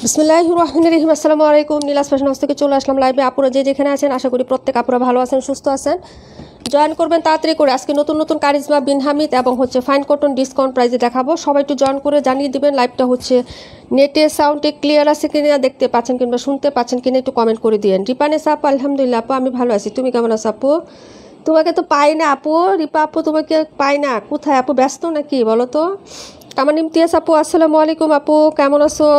বিসমিল্লাহির রহমানির রহিম। আসসালামু আলাইকুম। নীলাস ফ্যাশন হাউস থেকে চলে আসলাম লাইভে। আপুরা যে যেখানে আছেন আশা করি প্রত্যেক আপুরা ভালো আছেন, সুস্থ আছেন। জয়েন করবেন তাড়াতাড়ি করে। আজকে নতুন নতুন কারিজমা, বিন হামিদ এবং ফাইন কটন ডিসকাউন্ট প্রাইসে দেখাবো। সবাই একটু জয়েন করে জানিয়ে দিবেন লাইভটা নেটে সাউন্ডে ক্লিয়ার আছে কিনা, দেখতে পাচ্ছেন কিংবা শুনতে পাচ্ছেন কিনা একটু কমেন্ট করে দিয়েন। রিপানেস আপু, আলহামদুলিল্লাহ আপু আমি ভালো আছি, তুমি কেমন আছো আপু? তোমাকে তো পাই না আপু, রিপা আপু তোমাকে পাই না, কোথায় আপু, ব্যস্ত নাকি বলো তো? আমার ইমতিয়াজ আপু, আসসালামু আলাইকুম আপু, কেমন আছো?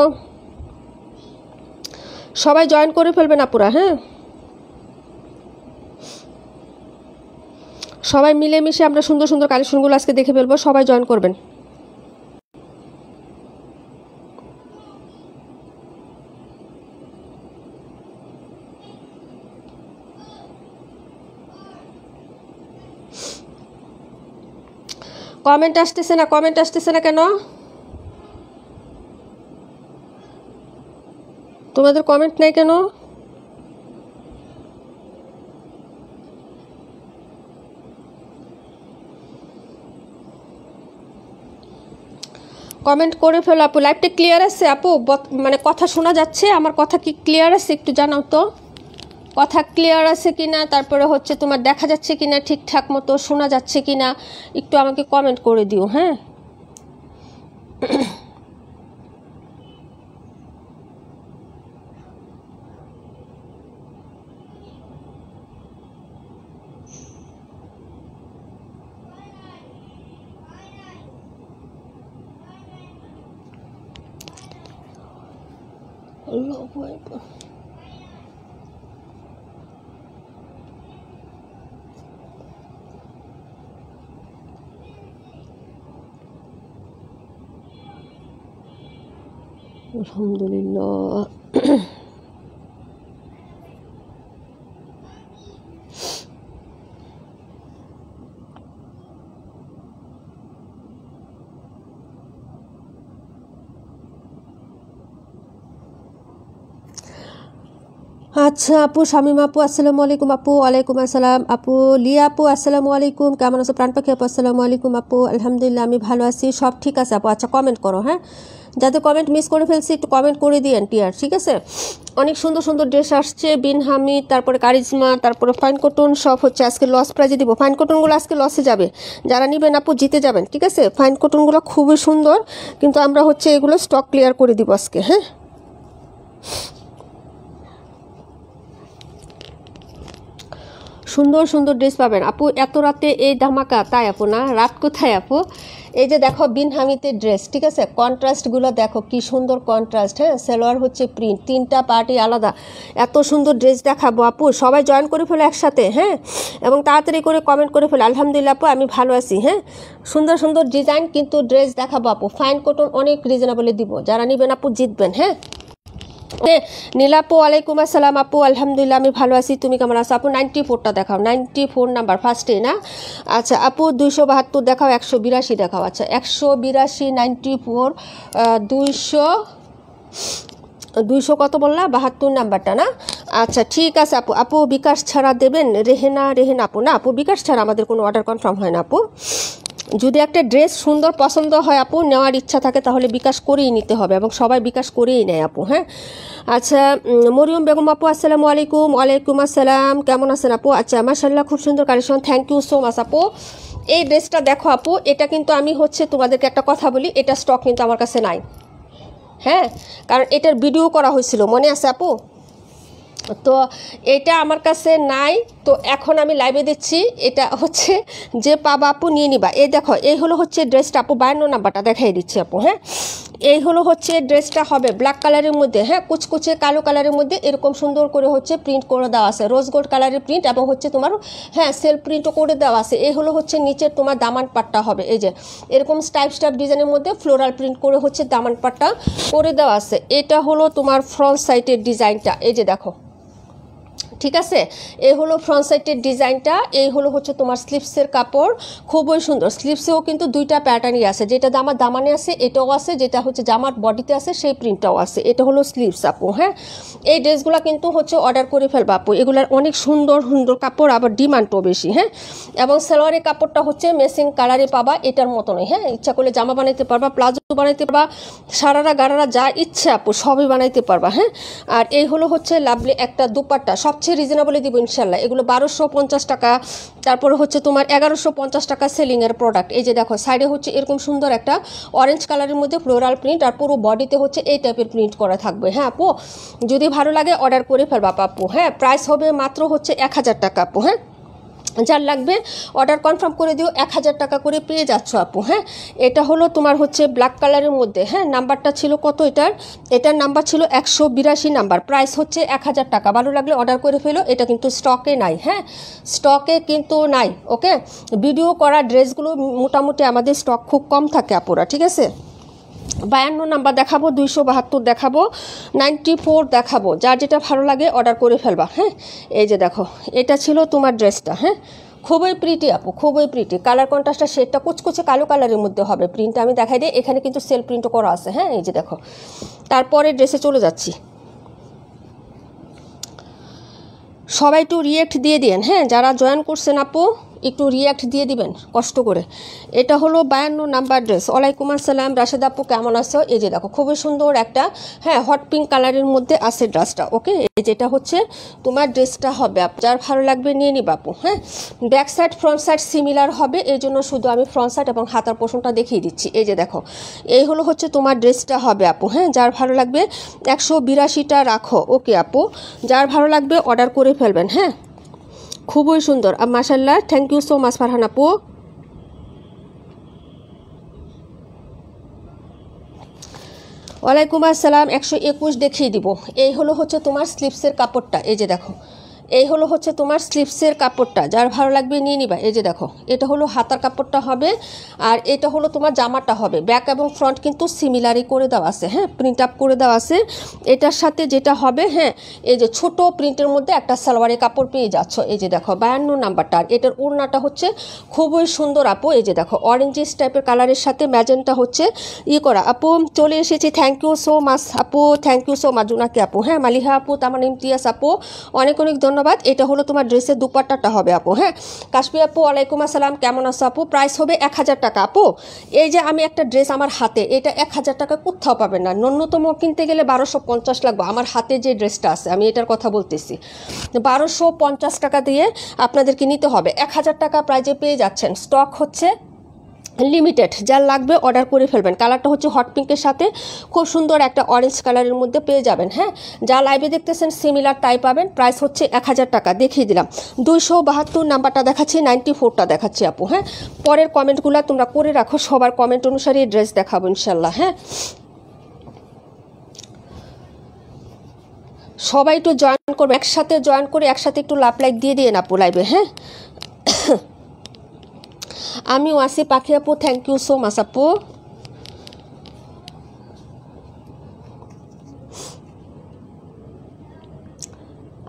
সবাই জয়েন করে ফেলবেন আপুরা, হ্যাঁ সবাই মিলেমিশে আমরা সুন্দর সুন্দর কালেকশনগুলো আজকে দেখে ফেলবো। সবাই জয়েন করবেন। কমেন্ট আসতেছে না কেন? তোমাদের কমেন্ট নেই কেন? কমেন্ট করে ফেলো আপু। লাইভটা ক্লিয়ার আছে আপু? মানে কথা শোনা যাচ্ছে? আমার কথা কি ক্লিয়ার আছে একটু জানাও তো। কথা ক্লিয়ার আছে কিনা, তারপরে তোমার দেখা যাচ্ছে কিনা, ঠিকঠাক মতো শোনা যাচ্ছে কিনা একটু আমাকে কমেন্ট করে দিও, হ্যাঁ। আলহামদুলিল্লাহ। আচ্ছা আপু, শামিমা আপু আসসালামু আলাইকুম আপু। ওয়ালাইকুম আসসালাম আপু। লিয়া আপু আসসালামু আলাইকুম, কেমন আছো? প্রাণ পাখি আপু আসসালামু আলাইকুম আপু। আলহামদুলিল্লাহ আমি ভালো আছি, সব ঠিক আছে আপু। আচ্ছা কমেন্ট করো, হ্যাঁ, যাতে কমেন্ট মিস করে ফেলছি একটু কমেন্ট করে দিয়েন টিয়ার, ঠিক আছে? অনেক সুন্দর সুন্দর ড্রেস আসছে, বিন হামিদ, তারপরে কারিজমা, তারপরে ফাইন কটন, সব আজকে লস প্রাইজে দিব। ফাইন কটনগুলো আজকে লসে যাবে, যারা নিবেন আপু জিতে যাবেন, ঠিক আছে? ফাইন কটনগুলো খুবই সুন্দর, কিন্তু আমরা এগুলো স্টক ক্লিয়ার করে দিব আজকে, হ্যাঁ। সুন্দর সুন্দর ড্রেস পাবেন আপু। এত রাতে এই ধামাকা, তাই আপু না? রাত কোথায় আপু? এই যে দেখো বিন হামিদের ড্রেস, ঠিক আছে? কন্ট্রাস্টগুলো দেখো কি সুন্দর কন্ট্রাস্ট, হ্যাঁ। সালোয়ার প্রিন্ট, তিনটা পার্টি আলাদা। এত সুন্দর ড্রেস দেখাবো আপু, সবাই জয়েন করে ফেলো একসাথে, হ্যাঁ, এবং তাড়াতাড়ি করে কমেন্ট করে ফেলো। আলহামদুলিল্লাহ আপু আমি ভালো আছি, হ্যাঁ। সুন্দর সুন্দর ডিজাইন কিন্তু ড্রেস দেখাবো আপু। ফাইন কটন অনেক রিজনেবলে দিব, যারা নিবেন আপু জিতবেন, হ্যাঁ। নীলাপু ওয়ালাইকুম আসসালাম আপু। আলহামদুলিল্লাহ আমি ভালো আছি, তুমি কেমন আছো আপু? 94টা দেখাও, 94 নাম্বার ফার্স্টে না? আচ্ছা আপু 272 দেখাও, 182 দেখাও। আচ্ছা 182, 94, 200 কত বললা? 72 নাম্বারটা না? আচ্ছা ঠিক আছে আপু। আপু বিকাশ ছাড়া দেবেন? রেহেনা আপু, না আপু বিকাশ ছাড়া আমাদের কোনো অর্ডার কনফার্ম হয় না আপু। যদি একটা ড্রেস সুন্দর পছন্দ হয় আপু, নেওয়ার ইচ্ছা থাকে, তাহলে বিকাশ করেই নিতে হবে, এবং সবাই বিকাশ করেই নেয় আপু, হ্যাঁ। আচ্ছা মরিয়ম বেগম আপু আসসালামু আলাইকুম। ওয়ালাইকুম আসসালাম, কেমন আছেন আপু? আচ্ছা মাশাআল্লাহ খুব সুন্দর collection, thank you so much আপু। এই ড্রেসটা দেখো আপু, এটা কিন্তু আমি তোমাদেরকে একটা কথা বলি, এটা স্টক কিন্তু আমার কাছে নাই, হ্যাঁ, কারণ এটার ভিডিও করা হয়েছিল, মনে আছে আপু? তো এটা আমার কাছে নাই, তো এখন আমি লাইভে দিচ্ছি। এটা যে পাবা আপু নিয়ে নিবা। এই দেখো, এই হলো ড্রেসটা আপু, 52 নাম্বারটা দেখাই দিচ্ছি আপু, হ্যাঁ। এই হলো ড্রেসটা হবে ব্ল্যাক কালারের মধ্যে, হ্যাঁ, কুচকুচে কালো কালারের মধ্যে এরকম সুন্দর করে প্রিন্ট করে দেওয়া আছে, রোজ গোল্ড কালারের প্রিন্ট, এবং তোমার হ্যাঁ সেলফ প্রিন্টও করে দেওয়া আছে। এই হলো নিচের তোমার দামান পাটটা হবে, এই যে এরকম স্টাইপ ডিজাইনের মধ্যে ফ্লোরাল প্রিন্ট করে দামান পাটটা করে দেওয়া আছে। এটা হলো তোমার ফ্রন্ট সাইডের ডিজাইনটা, এই যে দেখো, ঠিক আছে, এই হলো ফ্রন্ট সাইডের ডিজাইনটা, এই হলো হচ্ছে তোমার স্লিভসের কাপড়, খুবই সুন্দর। স্লিভসেও কিন্তু দুইটা প্যাটার্নই আছে, যেটা জামার দামানে আছে এটাও আছে, যেটা হচ্ছে জামার বডিতে আছে সেই প্রিন্টটাও আছে। এটা হলো স্লিভস আপু। হ্যাঁ, এই ড্রেসগুলো কিন্তু হচ্ছে অর্ডার করে ফেলবা আপু, এগুলার অনেক সুন্দর সুন্দর কাপড়, আবার ডিমান্ডও বেশি। হ্যাঁ, এবং সালোয়ারের কাপড়টা হচ্ছে মেসিং কালারে পাবা, এটার মতনই। হ্যাঁ, ইচ্ছা করলে জামা বানাইতে পারবা, প্লাজো বানাইতে পারবা, সারারা গারারা যা ইচ্ছে আপু সবই বানাইতে পারবা। হ্যাঁ, আর এই হলো হচ্ছে লাভলি একটা দুপাট্টা, সবচেয়ে রিজনেবলে দিব ইনশাল্লাহ। এগুলো 1250 টাকা, তারপরে হচ্ছে তোমার 1150 টাকা সেলিংয়ের প্রোডাক্ট। এই যে দেখো সাইডে হচ্ছে এরকম সুন্দর একটা অরেঞ্জ কালারের মধ্যে ফ্লোরাল প্রিন্ট, আর পুরো বডিতে হচ্ছে এই টাইপের প্রিন্ট করা থাকবে। হ্যাঁ আপু, যদি ভালো লাগে অর্ডার করে ফেলবা আপু। হ্যাঁ, প্রাইস হবে মাত্র হচ্ছে 1000 টাকা আপু। হ্যাঁ, যার লাগবে অর্ডার কনফার্ম করে দিও, 1000 টাকা করে পেয়ে যাচ্ছ আপু। হ্যাঁ, এটা হলো তোমার হচ্ছে ব্ল্যাক কালারের মধ্যে। হ্যাঁ, নাম্বারটা ছিল কত, এটার নাম্বার ছিল 182 নাম্বার, প্রাইস হচ্ছে 1000 টাকা। ভালো লাগলে অর্ডার করে ফেলো, এটা কিন্তু স্টকে নাই। হ্যাঁ, স্টকে কিন্তু নাই। ওকে, ভিডিও করা ড্রেসগুলো মোটামুটি আমাদের স্টক খুব কম থাকে আপুরা। ঠিক আছে, 52 নাম্বার দেখাবো, 272 দেখাবো, 94 দেখাবো, যার যেটা ভালো লাগে অর্ডার করে ফেলবা। হ্যাঁ, এই যে দেখো এটা ছিল তোমার ড্রেসটা। হ্যাঁ, খুবই প্রিটি আপু, খুবই প্রিটি। কালার কন্ট্রাস্টটা শেডটা কুচকুচে কালো কালারের মধ্যে হবে। প্রিন্টটা আমি দেখাই দিই, এখানে কিন্তু সেল প্রিন্টও করা আছে। হ্যাঁ, এই যে দেখো, তারপরে ড্রেসে চলে যাচ্ছি। সবাই একটু রিঅ্যাক্ট দিয়ে দিন। হ্যাঁ, যারা জয়েন করছেন আপু একটু রিঅ্যাক্ট দিয়ে দিবেন কষ্ট করে। এটা হলো 52 নাম্বার ড্রেস। ওয়ালাইকুম আসসালাম রাশেদ আপু, কেমন আছো? এই যে দেখো খুবই সুন্দর একটা, হ্যাঁ, হট পিঙ্ক কালারের মধ্যে আছে ড্রেসটা। ওকে, এই যেটা হচ্ছে তোমার ড্রেসটা হবে, যার ভালো লাগবে নিয়ে নিবা আপু। হ্যাঁ, back side front side similar হবে, এই জন্য শুধু আমি ফ্রন্ট সাইড এবং হাতার পোর্শনটা দেখিয়ে দিচ্ছি। এই যে দেখো, এই হলো হচ্ছে তোমার ড্রেসটা হবে আপু। হ্যাঁ, যার ভালো লাগবে 182টা রাখো। ওকে আপু, যার ভালো লাগবে অর্ডার করে ফেলবেন। হ্যাঁ, খুবই সুন্দর মাশাআল্লাহ, thank you so much Farhan আপু। ওয়ালাইকুম আসসালাম, 121 দেখিয়ে দিব। এই হলো হচ্ছে তোমার স্লিপসের কাপড়টা। এই যে দেখো, এই হলো হচ্ছে তোমার স্লিপসের কাপড়টা, যার ভালো লাগবে নিয়ে নিবা। এই যে দেখো, এটা হলো হাতার কাপড়টা হবে, আর এটা হলো তোমার জামাটা হবে। ব্যাক এবং ফ্রন্ট কিন্তু সিমিলারই করে দেওয়া আছে। হ্যাঁ, প্রিন্ট আপ করে দেওয়া আছে। এটার সাথে যেটা হবে, হ্যাঁ, এই যে ছোট প্রিন্টের মধ্যে একটা সালোয়ারের কাপড় পেয়ে যাচ্ছ। এই যে দেখো 52 নাম্বারটা, আর এটার ওড়নাটা হচ্ছে খুবই সুন্দর আপু। এই যে দেখো অরেঞ্জিস টাইপের কালারের সাথে ম্যাজেন্টা হচ্ছে করা। আপু চলে এসেছি, থ্যাংক ইউ সো মাচ আপু, thank you so much Junaki আপু। হ্যাঁ, মালিহা আপু, তামান ইমতিয়াজ আপু, অনেক অনেক ধন্যবাদ। এটা হলো তোমার ড্রেসের দুপাট্টাটা হবে আপু। হ্যাঁ, কাশ্মীর আপু ওয়ালাইকুম আসসালাম, কেমন আছো আপু? প্রাইস হবে 1000 টাকা আপু। এই যে আমি একটা ড্রেস আমার হাতে, এটা 1000 টাকা কোথাও পাবেন না, ন্যূনতম কিনতে গেলে 1250 লাগবে। আমার হাতে যে ড্রেসটা আছে আমি এটার কথা বলতেছি, 1250 টাকা দিয়ে আপনাদেরকে নিতে হবে। 1000 টাকা প্রাইজে পেয়ে যাচ্ছেন। স্টক হচ্ছে লিমিটেড, যার লাগবে অর্ডার করে ফেলবেন। কালারটা হচ্ছে হট পিঙ্কের সাথে খুব সুন্দর একটা অরেঞ্জ কালারের মধ্যে পেয়ে যাবেন। হ্যাঁ, যা লাইভে দেখতেছেন সিমিলার তাই পাবেন। প্রাইস হচ্ছে 1000 টাকা। দেখিয়ে দিলাম 272 নাম্বারটা দেখাচ্ছি, 94টা দেখাচ্ছি আপু। হ্যাঁ, পরের কমেন্টগুলো তোমরা করে রাখো, সবার কমেন্ট অনুসারে ড্রেস দেখাবো ইনশাল্লাহ। হ্যাঁ, সবাই একটু জয়েন করবে, একসাথে জয়েন করে একসাথে একটু লাইক দিয়ে দিয়ে আপু লাইভে। হ্যাঁ, আমিও আসি পাখি আপু, থ্যাংক ইউ সো মাচ আপু।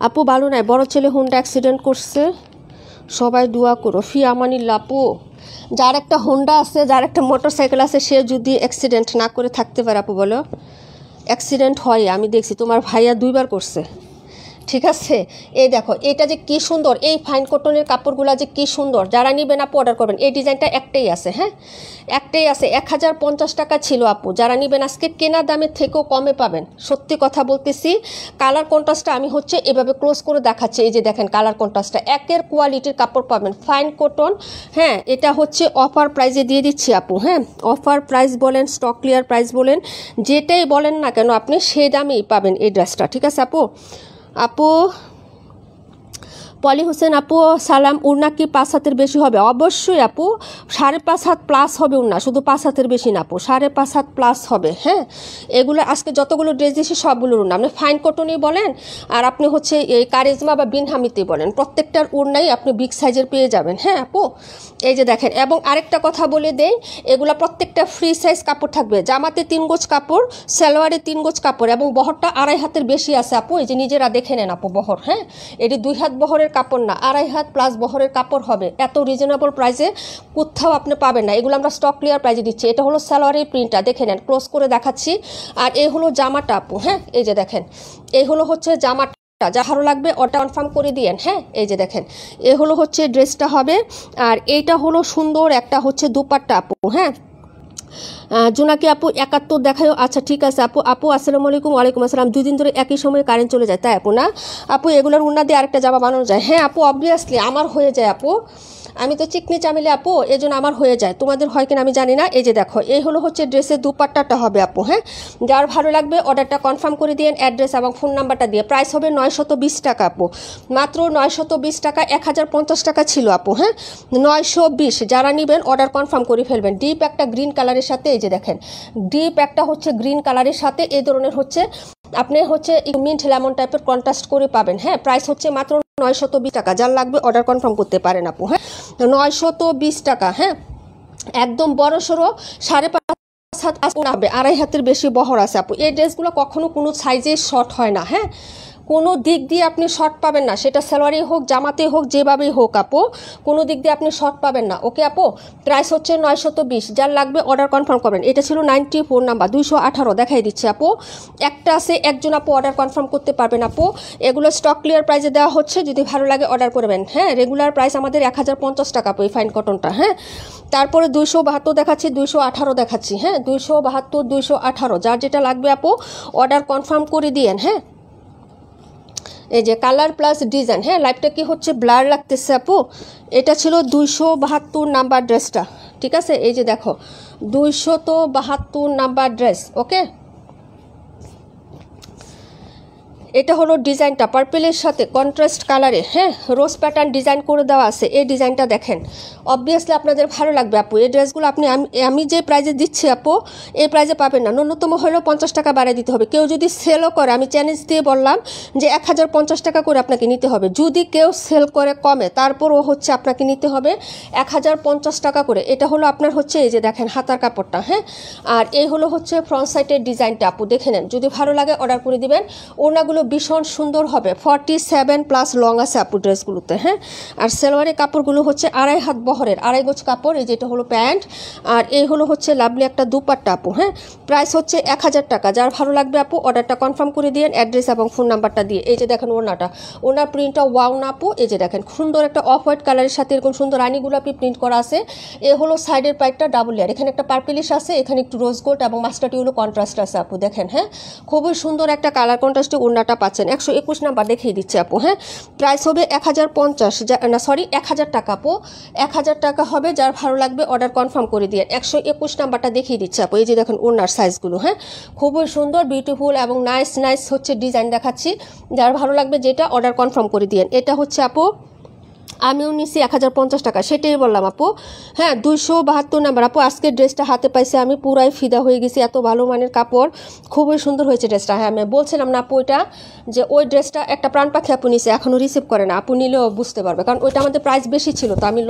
আপু ভালো নাই, বড় ছেলে হুন্ডা অ্যাক্সিডেন্ট করছে, সবাই দোয়া করো। ফি আমানিল্লাহ আপু, যার একটা হুন্ডা আছে, যার একটা মোটরসাইকেল আছে, সে যদি অ্যাক্সিডেন্ট না করে থাকতে পারে আপু বলো, অ্যাক্সিডেন্ট হয়, আমি দেখছি তোমার ভাইয়া 2বার করছে। ঠিক আছে, এই দেখো এটা যে কি সুন্দর, এই ফাইন কটনের কাপড়গুলো যে কি সুন্দর, যারা নিবেন আপু অর্ডার করবেন। এই ডিজাইনটা একটাই আছে। হ্যাঁ, একটাই আছে, 1050 টাকা ছিল আপু। যারা নিবেন আজকে কেনা দামের থেকেও কমে পাবেন, সত্যি কথা বলতেছি। কালার কন্ট্রাস্টটা আমি হচ্ছে এভাবে ক্লোজ করে দেখাচ্ছি। এই যে দেখেন কালার কন্ট্রাস্টটা, একের কোয়ালিটির কাপড় পাবেন, ফাইন কটন। হ্যাঁ, এটা হচ্ছে অফার প্রাইজে দিয়ে দিচ্ছি আপু। হ্যাঁ, অফার প্রাইস বলেন, স্টক ক্লিয়ার প্রাইস বলেন, যেটাই বলেন না কেন আপনি সেই দামেই পাবেন এই ড্রেসটা। ঠিক আছে আপু। আপু পলি হোসেন আপু সালাম, উড়না কি 5 হাতের বেশি হবে? অবশ্যই আপু 5.5 হাত প্লাস হবে উড়না, শুধু 5 হাতের বেশি না আপু, 5.5 হাত প্লাস হবে। হ্যাঁ, এগুলো আজকে যতগুলো ড্রেস দিয়েছি সবগুলোর উড়না, আপনি ফাইন কটনই বলেন আর আপনি হচ্ছে এই কারিজমা বা বিনহামিতেই বলেন, প্রত্যেকটার উড়নাই আপনি বিগ সাইজের পেয়ে যাবেন। হ্যাঁ আপু, এই যে দেখেন। এবং আরেকটা কথা বলে দেই, এগুলো প্রত্যেকটা ফ্রি সাইজ কাপড় থাকবে, জামাতে 3 গজ কাপড়, সালোয়ারে 3 গজ কাপড়, এবং বহরটা 2.5 হাতের বেশি আছে আপু, এই যে নিজেরা দেখে নেন আপু বহর। হ্যাঁ, এটি 2 হাত বহরের কাপড় না, 2.5 হাত প্লাস বহরের কাপড় হবে। এত রিজনেবল প্রাইসে কোথাও আপনি পাবেন না, এগুলো আমরা স্টক ক্লিয়ার প্রাইসে দিচ্ছি। এটা হলো সালোয়ারের প্রিন্টটা, দেখে নেন, ক্লোজ করে দেখাচ্ছি। আর এই হলো জামাটা আপু। হ্যাঁ, এই যে দেখেন, এই হলো হচ্ছে জামাটা, যা ভালো লাগবে ওটা কনফার্ম করে দিয়েন। হ্যাঁ, এই যে দেখেন, এ হলো হচ্ছে ড্রেসটা হবে। আর এইটা হলো সুন্দর একটা হচ্ছে দুপাট্টা আপু। হ্যাঁ, জোনাকি আপু 71 দেখায়। আচ্ছা ঠিক আছে আপু। আপু আসসালামু আলাইকুম। ওয়ালাইকুম আসসালাম। 2 দিন ধরে একই সময়ে কারেন্ট চলে যায়, তাই আপু না? আপু এগুলোর উন্না দিয়ে আরেকটা জামা বানানো যায়? হ্যাঁ আপু, অবভিয়াসলি আমার হয়ে যায় আপু, আমি তো চিকনি চামিলে আপু, এই জন্য আমার হয়ে যায়, তোমাদের হয় কিনা আমি জানি না। এই যে দেখো, এই হলো হচ্ছে ড্রেসের দুপাট্টাটা হবে আপু। হ্যাঁ, যার ভালো লাগবে অর্ডারটা কনফার্ম করে দিন, অ্যাড্রেস এবং ফোন নাম্বারটা দিয়ে। প্রাইস হবে 920 টাকা আপু, মাত্র 920 টাকা। 1050 টাকা ছিল আপু। হ্যাঁ, 920, যারা নেবেন অর্ডার কনফার্ম করে ফেলবেন। ডিপ একটা গ্রিন কালারের সাথে, এই যে দেখেন, ডিপ একটা হচ্ছে গ্রিন কালারের সাথে এই ধরনের হচ্ছে আপনি হচ্ছে মিন্ট লেমন টাইপের কন্ট্রাস্ট করে পাবেন। হ্যাঁ, প্রাইস হচ্ছে মাত্র 920 টাকা, যার লাগবে অর্ডার কনফার্ম করতে পারেন আপু। হ্যাঁ, 920 টাকা। হ্যাঁ, একদম বড় সড়ো 5.5 হাত হবে, 2.5 হাতের বেশি বহর আছে আপু। এই ড্রেসগুলো কখনো কোনো সাইজে শর্ট হয় না। হ্যাঁ, কোনো দিক দিয়ে আপনি শর্ট পাবেন না, সেটা সালোয়ারেই হোক জামাতে হোক যেভাবেই হোক আপু, কোনো দিক দিয়ে আপনি শর্ট পাবেন না। ওকে আপু, প্রাইস হচ্ছে 920, যার লাগবে অর্ডার কনফার্ম করবেন। এটা ছিল 94 নাম্বার, 218 দেখাই দিচ্ছি আপু। একটা আছে, একজন আপু অর্ডার কনফার্ম করতে পারবেন আপু। এগুলো স্টক ক্লিয়ার প্রাইসে দেওয়া হচ্ছে, যদি ভালো লাগে অর্ডার করবেন। হ্যাঁ, রেগুলার প্রাইস আমাদের 1050 টাকা আপু এই ফাইন কটনটা। হ্যাঁ, তারপরে 272 দেখাচ্ছি, 218 দেখাচ্ছি। হ্যাঁ, 272, 218, যার যেটা লাগবে আপু অর্ডার কনফার্ম করে দিয়েন। হ্যাঁ, এই যে কালার প্লাস ডিজাইন। হ্যাঁ, লাইভটা কি হচ্ছে ব্লার লাগতেছে আপু? এটা ছিল 272 নাম্বার ড্রেসটা, ঠিক আছে? এই যে দেখো, 272 নাম্বার ড্রেস। ওকে, এটা হলো ডিজাইনটা, পার্পেলের সাথে কন্ট্রাস্ট কালারে। হ্যাঁ, রোজ প্যাটার্ন ডিজাইন করে দেওয়া আছে। এই ডিজাইনটা দেখেন, অবভিয়াসলি আপনাদের ভালো লাগবে আপু। এই ড্রেসগুলো আপনি আমি যে প্রাইজে দিচ্ছি আপু, এই প্রাইজে পাবেন না। ন্যূনতম হলেও 50 টাকা বাড়িয়ে দিতে হবে। কেউ যদি সেলও করে, আমি চ্যালেঞ্জ দিয়ে বললাম যে 1050 টাকা করে আপনাকে নিতে হবে। যদি কেউ সেল করে কমে, তারপরও হচ্ছে আপনাকে নিতে হবে 1050 টাকা করে। এটা হলো আপনার হচ্ছে এই যে দেখেন হাতার কাপড়টা। হ্যাঁ, আর এই হলো হচ্ছে ফ্রন্ট সাইডের ডিজাইনটা আপু, দেখে নেন। যদি ভালো লাগে অর্ডার করে দিবেন। ওনাগুলো ভীষণ সুন্দর হবে, 47 প্লাস লং আছে আপু ড্রেসগুলোতে। হ্যাঁ, আর সালোয়ারের কাপড়গুলো হচ্ছে 2.5 হাত বহরের, 2.5 গজ কাপড়। এই যেটা হলো প্যান্ট, আর এই হলো হচ্ছে লাভলি একটা দুপাট্টা আপু। হ্যাঁ, প্রাইস হচ্ছে 1000 টাকা। যার ভালো লাগবে আপু অর্ডারটা কনফার্ম করে দিন, অ্যাড্রেস এবং ফোন নাম্বারটা দিয়ে। এই যে দেখেন ওনাটা, ওনার প্রিন্টটা ওয়াও না আপু। এই যে দেখেন, সুন্দর একটা অফ হোয়াইট কালারের সাথে এরকম সুন্দর রানী গোলাপি প্রিন্ট করা আছে। এ হলো সাইডের পাইটটা ডাবল লেয়ার, এখানে একটা পার্পেলিশ আছে, এখানে একটু রোজ গোল্ড এবং মাস্টার্ড ইয়েলো কন্ট্রাস্ট আছে আপু। দেখেন, হ্যাঁ, খুবই সুন্দর একটা কালার কন্ট্রাস্টে ওনাটা পাচ্ছেন। 121 নাম্বার দেখিয়ে দিচ্ছে আপু। হ্যাঁ, প্রাইস হবে 1050, না সরি 1000 টাকা আপু, 1000 টাকা হবে। যার ভালো লাগবে অর্ডার কনফার্ম করে দিয়ে। 121 নাম্বারটা দেখিয়ে দিচ্ছে আপু। এই যে দেখেন ওনার সাইজগুলো। হ্যাঁ, খুবই সুন্দর বিউটিফুল এবং নাইস নাইস হচ্ছে ডিজাইন দেখাচ্ছি। যার ভালো লাগবে যেটা অর্ডার কনফার্ম করে দিয়ে। এটা হচ্ছে আপু আমিও নিছি 1050 টাকা, সেটাই বললাম আপু। হ্যাঁ, 272 নাম্বার আপু। আজকের ড্রেসটা হাতে পাইছে, আমি পুরাই ফিদা হয়ে গেছি, এত ভালো মানের কাপড়, খুবই সুন্দর হয়েছে ড্রেসটা। হ্যাঁ, আমি বলছিলাম না আপু ওইটা, যে ওই ড্রেসটা একটা প্রাণ পাখি আপু নিছে, এখনও রিসিভ করে না। আপু নিলেও বুঝতে পারবে, কারণ ওইটা আমাদের প্রাইস বেশি ছিল, তো আমি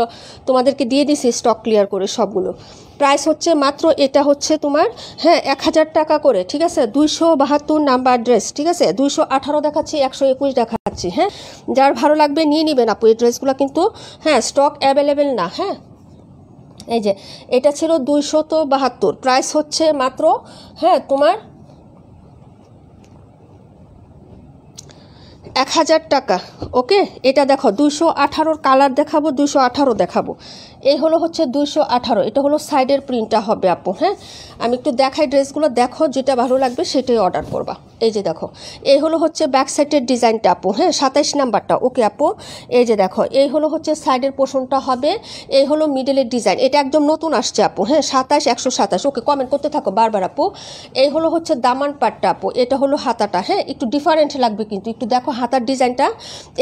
তোমাদেরকে দিয়ে দিছি স্টক ক্লিয়ার করে সবগুলো। প্রাইস হচ্ছে মাত্র, এটা হচ্ছে তোমার, হ্যাঁ, 1000 টাকা করে, ঠিক আছে? 272 নাম্বার ড্রেস, ঠিক আছে? 218 দেখাচ্ছি, 121 দেখাচ্ছি। হ্যাঁ, যার ভালো লাগবে নিয়ে নেবেন আপু। এই ড্রেসগুলো কিন্তু হ্যাঁ স্টক অ্যাভেলেবেল না। হ্যাঁ, এই যে এটা ছিল 272, প্রাইস হচ্ছে মাত্র, হ্যাঁ, তোমার 1000 টাকা। ওকে, এটা দেখো 218 কালার দেখাবো, 218 দেখাবো। এই হলো হচ্ছে 218, এটা হলো সাইডের প্রিন্টটা হবে আপু। হ্যাঁ, আমি একটু দেখাই ড্রেসগুলো, দেখো যেটা ভালো লাগবে সেটাই অর্ডার করবা। এই যে দেখো, এই হলো হচ্ছে ব্যাক সাইডের ডিজাইনটা আপু। হ্যাঁ, 27 নাম্বারটা। ওকে আপু, এই যে দেখো, এই হলো হচ্ছে সাইডের পোর্শনটা হবে, এই হলো মিডলের ডিজাইন। এটা একদম নতুন আসছে আপু। হ্যাঁ, 27, 127। ওকে, কমেন্ট করতে থাকো বারবার আপু। এই হলো হচ্ছে দামান পাটটা আপু, এটা হলো হাতাটা। হ্যাঁ, একটু ডিফারেন্ট লাগবে কিন্তু, একটু দেখো দেখো হাতার ডিজাইনটা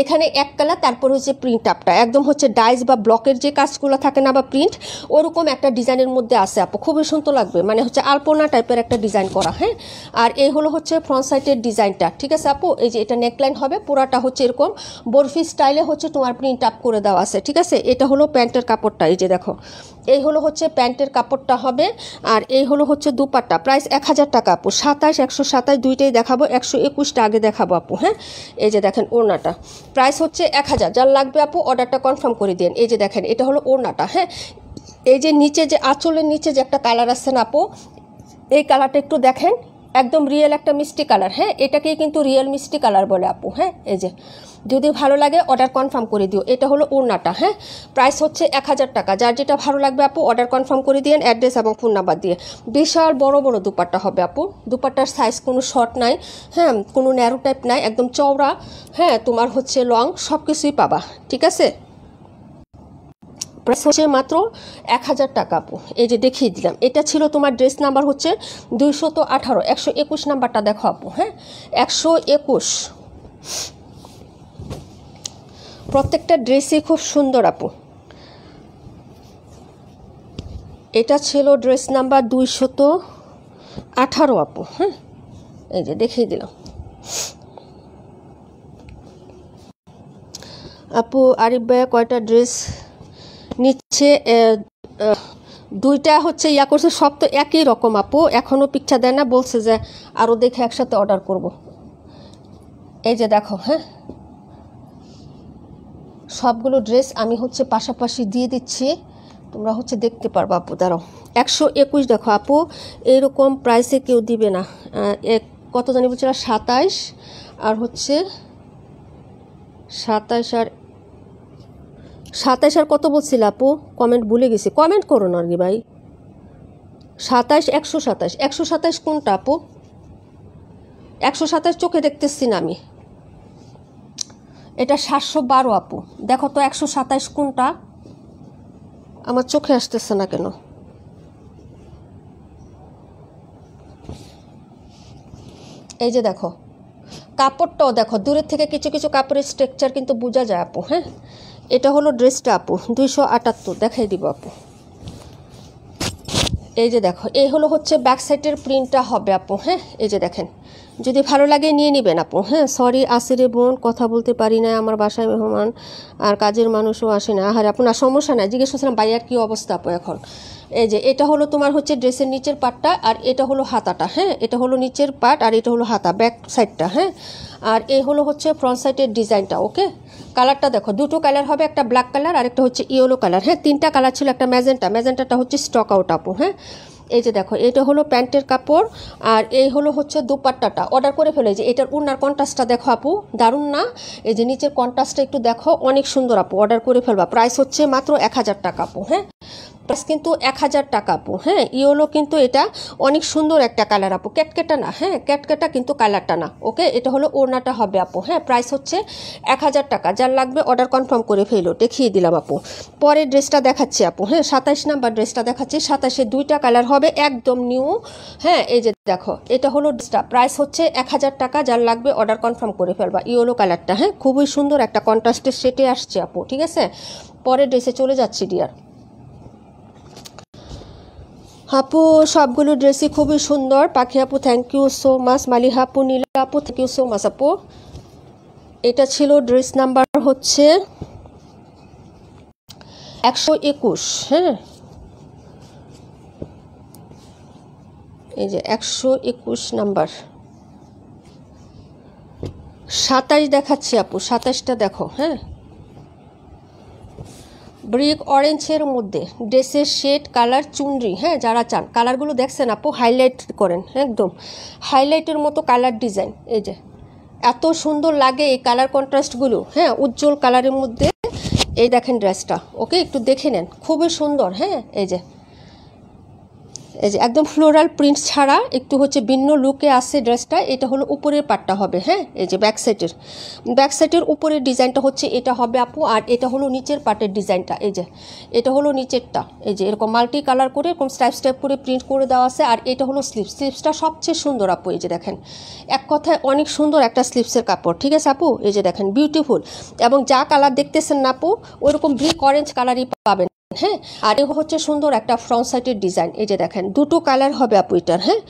এখানে এক কালার, তারপর হচ্ছে প্রিন্ট আপটা একদম হচ্ছে ডাইস বা ব্লকের যে কাজগুলো থাকে না বা প্রিন্ট, ওরকম একটা ডিজাইনের মধ্যে আছে আপু, খুবই সুন্দর লাগবে, মানে হচ্ছে আলপনা টাইপের একটা ডিজাইন করা। হ্যাঁ, আর এই হলো হচ্ছে ফ্রন্ট সাইডের ডিজাইনটা, ঠিক আছে আপু। এই যে এটা নেকলাইন হবে, পুরাটা হচ্ছে এরকম বরফি স্টাইলে হচ্ছে তোমার প্রিন্ট আপ করে দেওয়া আছে, ঠিক আছে। এটা হলো প্যান্টের কাপড়টা, এই যে দেখো এই হলো হচ্ছে প্যান্টের কাপড়টা হবে, আর এই হলো হচ্ছে দুপাট্টা। প্রাইস 1000 টাকা আপু, 27 127 দুইটাই দেখাবো, 121টা আগে দেখাবো আপু। হ্যাঁ, এই যে দেখেন ওড়নাটা, প্রাইস হচ্ছে 1000, যার লাগবে আপু অর্ডারটা কনফার্ম করে দিন। এই যে দেখেন এটা হলো ওড়নাটা। হ্যাঁ, এই যে নিচে যে আঁচলের নিচে যে একটা কালার আছে না আপু, এই কালারটা একটু দেখেন, একদম রিয়েল একটা মিষ্টি কালার। হ্যাঁ, এটাকেই কিন্তু রিয়েল মিষ্টি কালার বলে আপু। হ্যাঁ, এই যে যদি ভালো লাগে অর্ডার কনফার্ম করে দিও। এটা হলো ওড়নাটা। হ্যাঁ, প্রাইস হচ্ছে 1000 টাকা, যার যেটা ভালো লাগবে আপু অর্ডার কনফার্ম করে দিন অ্যাড্রেস এবং ফোন নাম্বার দিয়ে। বিশাল বড় বড় দুপাট্টা হবে আপু, দুপাট্টার সাইজ কোনো শর্ট নাই, হ্যাঁ কোনো ন্যারো টাইপ নাই, একদম চওড়া, হ্যাঁ তোমার হচ্ছে লং, সব কিছুই পাবা, ঠিক আছে। প্রাইস হচ্ছে মাত্র 1000 টাকা আপু। এই যে দেখিয়ে দিলাম, এটা ছিল তোমার ড্রেস নাম্বার হচ্ছে 218, 121 নাম্বারটা দেখো আপু। হ্যাঁ, 121, প্রত্যেকটা ড্রেসই খুব সুন্দর আপু। এটা ছিল ড্রেস নাম্বার 218 আপু। হ্যাঁ, এই যে দেখিয়ে দিলাম আপু। আরিফ ভাইয়া কয়টা ড্রেস নিচ্ছে? দুইটা হচ্ছে ইয়া করছে, সব তো একই রকম আপু, এখনও পিকচার দেয় না, বলছে যে আরও দেখে একসাথে অর্ডার করব। এই যে দেখো, হ্যাঁ সবগুলো ড্রেস আমি হচ্ছে পাশাপাশি দিয়ে দিচ্ছি, তোমরা হচ্ছে দেখতে পারবা আপু। দাঁড়াও, 121 দেখো আপু, এরকম প্রাইসে কেউ দিবে না। কত জানি বলছিল 27, আর হচ্ছে 27 আর 27 আর কত বলছিল আপু, কমেন্ট ভুলে গেছি, কমেন্ট করো না আর কি ভাই। 27 127, 127 কোনটা আপু? 127 চোখে দেখতেছি না আমি, এটা 712 আপু। দেখো তো 127 কোনটা, আমার চোখে আসতেছে না কেন। এই যে দেখো কাপড়টাও দেখো, দূরের থেকে কিছু কিছু কাপড়ের স্ট্রাকচার কিন্তু বোঝা যায় আপু। হ্যাঁ, এটা হলো ড্রেসটা আপু, 278 দেখাই দিব আপু। এই যে দেখো এই হলো হচ্ছে ব্যাক সাইডের প্রিন্টটা হবে আপু। হ্যাঁ, এই যে দেখেন, যদি ভালো লাগে নিয়ে নেবেন আপু। হ্যাঁ, সরি আসিরে বোন, কথা বলতে পারি না, আমার বাসায় মেহমান আর কাজের মানুষও আসে না। আরে আপু না, সমস্যা নাই, জিজ্ঞেস করছিলাম ভাইয়ার কী অবস্থা আপু এখন। এই যে এটা হলো তোমার হচ্ছে ড্রেসের নিচের পার্টটা, আর এটা হলো হাতাটা। হ্যাঁ, এটা হলো নিচের পার্ট আর এটা হলো হাতা, ব্যাক সাইডটা। হ্যাঁ, আর এই হলো হচ্ছে ফ্রন্ট সাইডের ডিজাইনটা। ওকে, কালারটা দেখো, দুটো কালার হবে, একটা ব্ল্যাক কালার আর একটা হচ্ছে ইয়েলো কালার। হ্যাঁ, তিনটা কালার ছিল, একটা ম্যাজেন্টাটা হচ্ছে স্টক আউট আপু। হ্যাঁ, এই যে দেখো এটা হলো প্যান্টের কাপড়, আর এই হলো হচ্ছে দুপাট্টাটা। অর্ডার করে ফেলে, যে এটার উন্নার কন্ট্রাস্টটা দেখো আপু, দারুণ না? এই যে নিচের কন্ট্রাস্টটা একটু দেখো, অনেক সুন্দর আপু, অর্ডার করে ফেলবা। প্রাইস হচ্ছে মাত্র 1000 টাকা আপু। হ্যাঁ, প্রাইস কিন্তু 1000 টাকা আপু। হ্যাঁ, ইয়েলো কিন্তু এটা অনেক সুন্দর একটা কালার আপু, ক্যাটকেটা না। হ্যাঁ, ক্যাটকেটা কিন্তু কালারটা না। ওকে, এটা হলো ওড়নাটা হবে আপু। হ্যাঁ, প্রাইস হচ্ছে 1000 টাকা, যার লাগবে অর্ডার কনফার্ম করে ফেলো। দেখিয়ে দিলাম আপু। পরের ড্রেসটা দেখাচ্ছি আপু। হ্যাঁ, 27 নাম্বার ড্রেসটা দেখাচ্ছি, 27-এ দুইটা কালার হবে, একদম নিউ। হ্যাঁ, এই যে দেখো এটা হলো ড্রেসটা, প্রাইস হচ্ছে 1000 টাকা, যার লাগবে অর্ডার কনফার্ম করে ফেলবা। ইয়েলো কালারটা, হ্যাঁ খুবই সুন্দর একটা কন্ট্রাস্টের সেটে আসছে আপু, ঠিক আছে। পরের ড্রেসে চলে যাচ্ছি ডিয়ার আপু। সবগুলো ড্রেসই খুবই সুন্দর। পাখি আপু thank you so much, Maliha আপু, নীলা আপু থ্যাংক ইউ সো মাচ আপু। এটা ছিল ড্রেস নাম্বার হচ্ছে 121। হ্যাঁ, এই যে 121 নাম্বার। 27 দেখাচ্ছি আপু, 27টা দেখো। হ্যাঁ, ব্রিক অরেঞ্জের মধ্যে ড্রেসের শেড কালার চুনরি। হ্যাঁ, যারা চান কালারগুলো দেখছেন আপু, হাইলাইট করেন, একদম হাইলাইটের মতো কালার ডিজাইন। এই যে এত সুন্দর লাগে এই কালার কন্ট্রাস্টগুলো। হ্যাঁ, উজ্জ্বল কালারের মধ্যে এই দেখেন ড্রেসটা। ওকে, একটু দেখে নেন, খুবই সুন্দর। হ্যাঁ, এই যে এই যে একদম ফ্লোরাল প্রিন্ট ছাড়া একটু হচ্ছে ভিন্ন লুকে আসছে ড্রেসটা। এটা হলো উপরের পাটটা হবে, হ্যাঁ এই যে ব্যাক সাইডের উপরের ডিজাইনটা হচ্ছে এটা হবে আপু। আর এটা হলো নিচের পাটের ডিজাইনটা, এই যে এটা হলো নিচেরটা, এই যে এরকম মাল্টি কালার করে এরকম স্টাইপ করে প্রিন্ট করে দেওয়া আছে। আর এটা হলো স্লিপসটা সবচেয়ে সুন্দর আপু, এই যে দেখেন এক কথায় অনেক সুন্দর একটা স্লিপসের কাপড়, ঠিক আছে আপু। এই যে দেখেন বিউটিফুল, এবং যা কালার দেখতেছেন না আপু ওইরকম ব্রিক অরেঞ্জ কালারই পাবেন, হ্যাঁ। আর এ হচ্ছে সুন্দর একটা ফ্রন্ট সাইডের ডিজাইন, এই যে দেখেন দুটো কালার হবে আপু এটার, হ্যাঁ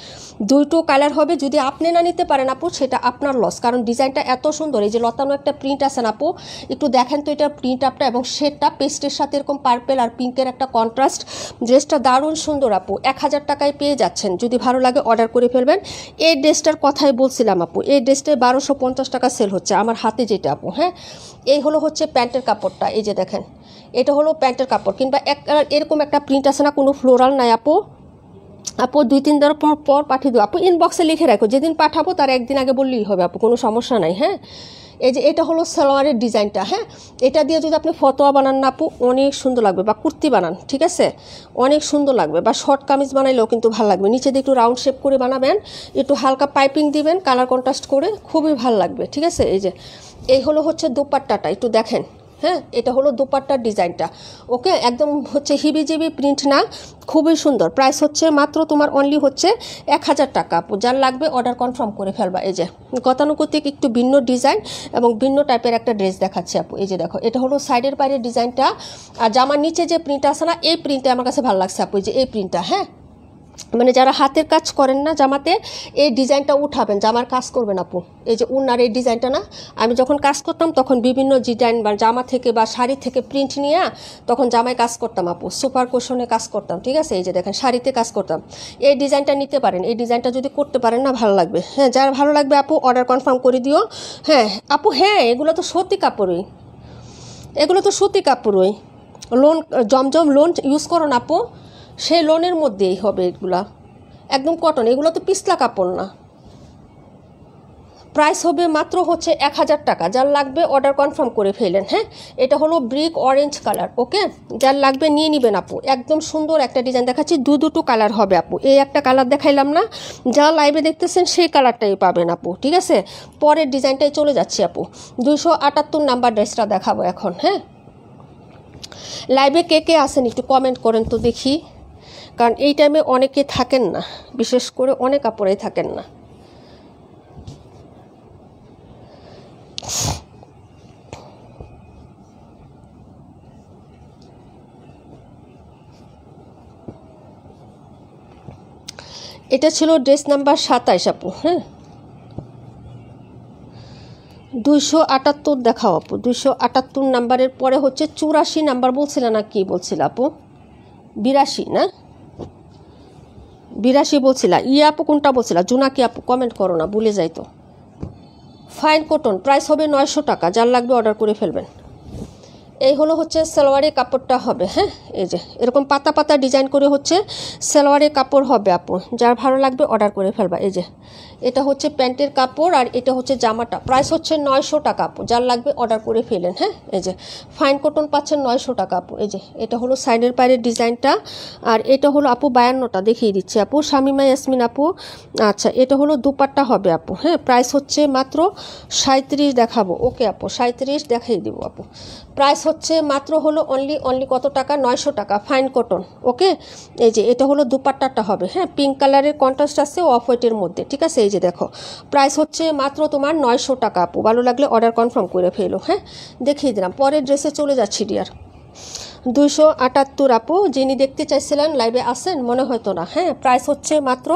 দুটো কালার হবে। যদি আপনি না নিতে পারেন আপু সেটা আপনার লস, কারণ ডিজাইনটা এত সুন্দর। এই যে লতানো একটা প্রিন্ট আছে না আপু, একটু দেখেন তো এটার প্রিন্ট আপটা এবং শেডটা পেস্টের সাথে এরকম পার্পেল আর পিঙ্কের একটা কন্ট্রাস্ট। ড্রেসটা দারুণ সুন্দর আপু, 1000 টাকায় পেয়ে যাচ্ছেন। যদি ভালো লাগে অর্ডার করে ফেলবেন। এই ড্রেসটার কথাই বলছিলাম আপু, এই ড্রেসটায় 1250 টাকা সেল হচ্ছে আমার হাতে যেটা আপু, হ্যাঁ। এই হচ্ছে প্যান্টের কাপড়টা, এই যে দেখেন এটা হলো প্যান্টের কাপড়। কিংবা এরকম একটা প্রিন্ট আছে না, কোনো ফ্লোরাল নাই আপু, 2-3 দিন পর পাঠিয়ে দেবো আপু। ইনবক্সে লিখে রাখো, যেদিন পাঠাবো তার একদিন আগে বললেই হবে আপু, কোনো সমস্যা নাই, হ্যাঁ। এই যে এটা হলো সালোয়ারের ডিজাইনটা, হ্যাঁ এটা দিয়ে যদি আপনি ফতোয়া বানান না আপু অনেক সুন্দর লাগবে, বা কুর্তি বানান, ঠিক আছে অনেক সুন্দর লাগবে, বা শর্ট কামিজ বানাইলেও কিন্তু ভালো লাগবে। নিচে দিয়ে একটু রাউন্ড শেপ করে বানাবেন, একটু হালকা পাইপিং দিবেন কালার কন্ট্রাস্ট করে, খুবই ভালো লাগবে, ঠিক আছে। এই হচ্ছে দোপাট্টাটা, একটু দেখেন, হ্যাঁ এটা হলো দোপাট্টার ডিজাইনটা, ওকে একদম হচ্ছে হিবিজিবি প্রিন্ট না, খুবই সুন্দর। প্রাইস হচ্ছে মাত্র তোমার অনলি হচ্ছে 1000 টাকা আপু। যার লাগবে অর্ডার কনফার্ম করে ফেলবা। এই যে গতানুগতিক একটু ভিন্ন ডিজাইন এবং ভিন্ন টাইপের একটা ড্রেস দেখাচ্ছে আপু। এই যে দেখো এটা হলো সাইডের বাইরের ডিজাইনটা, আর জামার নিচে যে প্রিন্ট আছে না এই প্রিন্টটা আমার কাছে ভালো লাগছে আপু। এই যে এই প্রিন্টটা, হ্যাঁ মানে যারা হাতের কাজ করেন না জামাতে এই ডিজাইনটা উঠাবেন, জামার কাজ করবেন আপু। এই যে উন্নার এই ডিজাইনটা না, আমি যখন কাজ করতাম তখন বিভিন্ন ডিজাইন বা জামা থেকে বা শাড়ি থেকে প্রিন্ট নিয়ে তখন জামায় কাজ করতাম আপু, সুপার কুশনে কাজ করতাম, ঠিক আছে। এই যে দেখেন শাড়িতে কাজ করতাম, এই ডিজাইনটা নিতে পারেন। এই ডিজাইনটা যদি করতে পারেন না ভালো লাগবে, হ্যাঁ যার ভালো লাগবে আপু অর্ডার কনফার্ম করে দিও। হ্যাঁ আপু, হ্যাঁ এগুলো তো সত্যি কাপড়ই, এগুলো তো সুতি কাপড়ই, লোন জমজম লোন ইউজ করো না আপু, সেই লোনের মধ্যেই হবে এগুলা, একদম কটন, এগুলো তো পিছলা কাপড় না। প্রাইস হবে মাত্র হচ্ছে 1000 টাকা। যার লাগবে অর্ডার কনফার্ম করে ফেলেন, হ্যাঁ এটা হলো ব্রিক অরেঞ্জ কালার, ওকে যার লাগবে নিয়ে নেবেন আপু। একদম সুন্দর একটা ডিজাইন দেখাচ্ছি, দুটো কালার হবে আপু। এই একটা কালার দেখাইলাম না, যা লাইভে দেখতেছেন সেই কালারটাই পাবেন আপু, ঠিক আছে। পরের ডিজাইনটাই চলে যাচ্ছি আপু, 278 নাম্বার ড্রেসটা দেখাবো এখন, হ্যাঁ। লাইভে কে আসেন একটু কমেন্ট করেন তো দেখি, কারণ এই টাইমে অনেকে থাকেন না, বিশেষ করে অনেক কাপড়েই থাকেন না। এটা ছিল ড্রেস নাম্বার 27 আপু, হ্যাঁ 278 দেখাও আপু। 278 নাম্বারের পরে হচ্ছে 84 নাম্বার বলছিল না, কি বলছিল আপু 82 না 82 বলছিল, আপু কোনটা বলছিল, জোনাকি আপু কমেন্ট করো না ভুলে যাই তো। ফাইন কটন, প্রাইস হবে 900 টাকা। যার লাগবে অর্ডার করে ফেলবেন। এই হচ্ছে সালোয়ারের কাপড়টা হবে, হ্যাঁ এই যে এরকম পাতা পাতা ডিজাইন করে হচ্ছে সালোয়ারের কাপড় হবে আপু। যার ভালো লাগবে অর্ডার করে ফেলবা। এই যে এটা হচ্ছে প্যান্টের কাপড় আর এটা হচ্ছে জামাটা, প্রাইস হচ্ছে 900 টাকা আপু। যার লাগবে অর্ডার করে ফেলেন, হ্যাঁ এই যে ফাইন কটন পাচ্ছেন 900 টাকা আপু। এই যে এটা হলো সাইডের পায়ের ডিজাইনটা, আর এটা হলো আপু 52টা দেখিয়ে দিচ্ছি আপু, শামিমা ইয়াসমিন আপু। আচ্ছা এটা হলো দুপাট্টা হবে আপু, হ্যাঁ প্রাইস হচ্ছে মাত্র 37 দেখাবো, ওকে আপু 37 দেখিয়ে দিব আপু। প্রাইস হচ্ছে মাত্র হলো অনলি কত টাকা, 900 টাকা ফাইন কটন, ওকে। এই যে এটা হলো দুপাট্টাটা হবে, হ্যাঁ পিঙ্ক কালারের কন্ট্রাস্ট আছে অফ হোয়াইটের মধ্যে, ঠিক আছে। এই যে দেখো প্রাইস হচ্ছে মাত্র তোমার 900 টাকা আপু। ভালো লাগলে অর্ডার কনফার্ম করে ফেলো, হ্যাঁ দেখিয়ে দিলাম। পরের ড্রেসে চলে যাচ্ছি ডিয়ার, 278 আপু। যিনি দেখতে চাইছিলেন লাইভে আসেন মনে হয়তো না, হ্যাঁ প্রাইস হচ্ছে মাত্র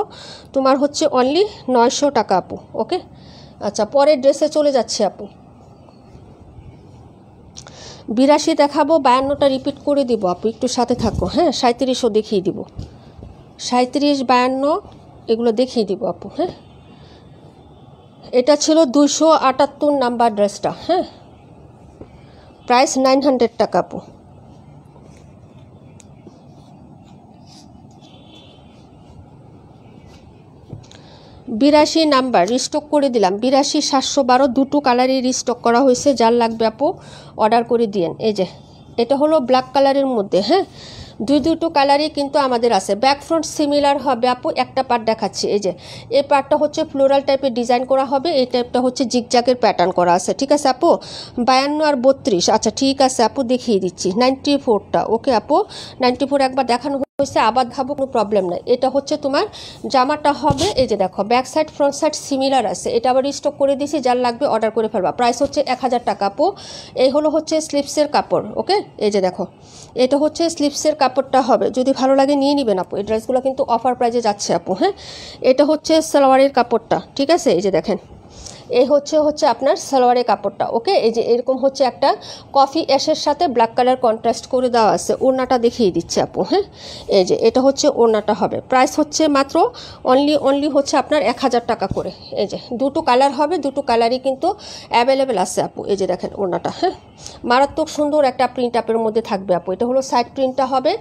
তোমার হচ্ছে অনলি 900 টাকা আপু, ওকে। আচ্ছা পরের ড্রেসে চলে যাচ্ছে আপু, 82 দেখাবো, 52টা রিপিট করে দিব আপু, একটু সাথে থাকো, হ্যাঁ 37ও দেখিয়ে দিব, 37 52 এগুলো দেখিয়ে দিব আপু, হ্যাঁ। এটা ছিল 278 নাম্বার ড্রেসটা, হ্যাঁ প্রাইস 900 টাকা আপু। 82 নাম্বার রিস্টক করে দিলাম, 82 712 দুটো কালারই রিস্টক করা হয়েছে। যার লাগবে আপু অর্ডার করে দিয়েন। এই যে এটা হলো ব্ল্যাক কালারের মধ্যে, হ্যাঁ দুটো কালারই কিন্তু আমাদের আছে। ব্যাক ফ্রন্ট সিমিলার হবে আপু, একটা পার্ট দেখাচ্ছি। এই যে এই পার্টটা হচ্ছে ফ্লোরাল টাইপের ডিজাইন করা হবে, এই টাইপটা হচ্ছে জিগজ্যাগের প্যাটার্ন করা আছে, ঠিক আছে আপু। 52 আর 32, আচ্ছা ঠিক আছে আপু, দেখিয়ে দিচ্ছি। 94টা, ওকে আপু 94 একবার দেখানো হয়েছে, আবার দেখাবো, কোনো প্রবলেম নাই। এটা হচ্ছে তোমার জামাটা হবে, এই যে দেখো back side front side similar আছে। এটা আবার স্টক করে দিয়েছি, যার লাগবে অর্ডার করে ফেলবা। প্রাইস হচ্ছে 1000 টাকা আপু। এই হচ্ছে স্লিপসের কাপড়, ওকে। এই যে দেখো এটা হচ্ছে স্লিপসের কাপড়টা হবে, যদি ভালো লাগে নিয়ে নেবেন আপু। এই ড্রেসগুলো কিন্তু অফার প্রাইজে যাচ্ছে আপু, হ্যাঁ। এটা হচ্ছে সালোয়ারের কাপড়টা, ঠিক আছে। এই যে দেখেন এই হচ্ছে আপনার সালোয়ারের কাপড়টা, ওকে। এই যে এরকম হচ্ছে একটা কফি অ্যাশের সাথে ব্ল্যাক কালার কন্ট্রাস্ট করে দেওয়া আছে। ওড়নাটা দেখিয়ে দিচ্ছে আপু, হ্যাঁ। এই যে এটা হচ্ছে ওড়নাটা হবে, প্রাইস হচ্ছে মাত্র অনলি হচ্ছে আপনার 1000 টাকা করে। এই যে দুটো কালার হবে, দুটো কালারই কিন্তু অ্যাভেলেবেল আছে আপু। এই যে দেখেন ওড়নাটা, হ্যাঁ, মারাত্মক সুন্দর একটা প্রিন্ট আপের মধ্যে থাকবে আপু। এটা হলো সাইড প্রিন্টটা হবে,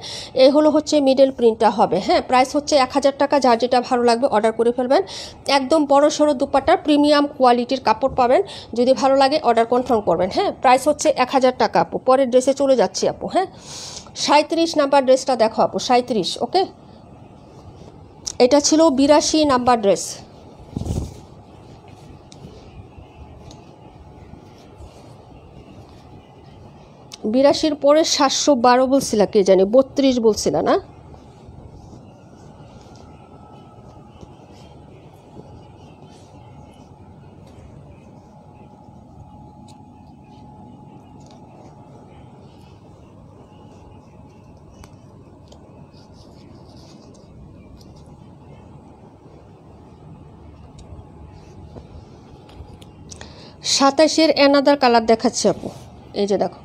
এই হচ্ছে মিডল প্রিন্টটা হবে, হ্যাঁ। প্রাইস হচ্ছে 1000 টাকা। যার যেটা ভালো লাগবে অর্ডার করে ফেলবেন। একদম বড় সড়ো দুপাট্টার প্রিমিয়াম কোয়ালিটির কাপড় পাবেন, যদি ভালো লাগে অর্ডার কনফার্ম করবেন, হ্যাঁ। প্রাইস হচ্ছে 1000 টাকা আপু। পরের ড্রেসে চলে যাচ্ছি আপু, হ্যাঁ। 37 নাম্বার ড্রেসটা দেখো আপু, 37, ওকে। এটা ছিল 82 নাম্বার ড্রেস। বিরাশির পরে 712 বলছিল, কে জানি 32 বলছিল না। সাতাশের অ্যানাদার কালার দেখাচ্ছে আপু। এই যে দেখো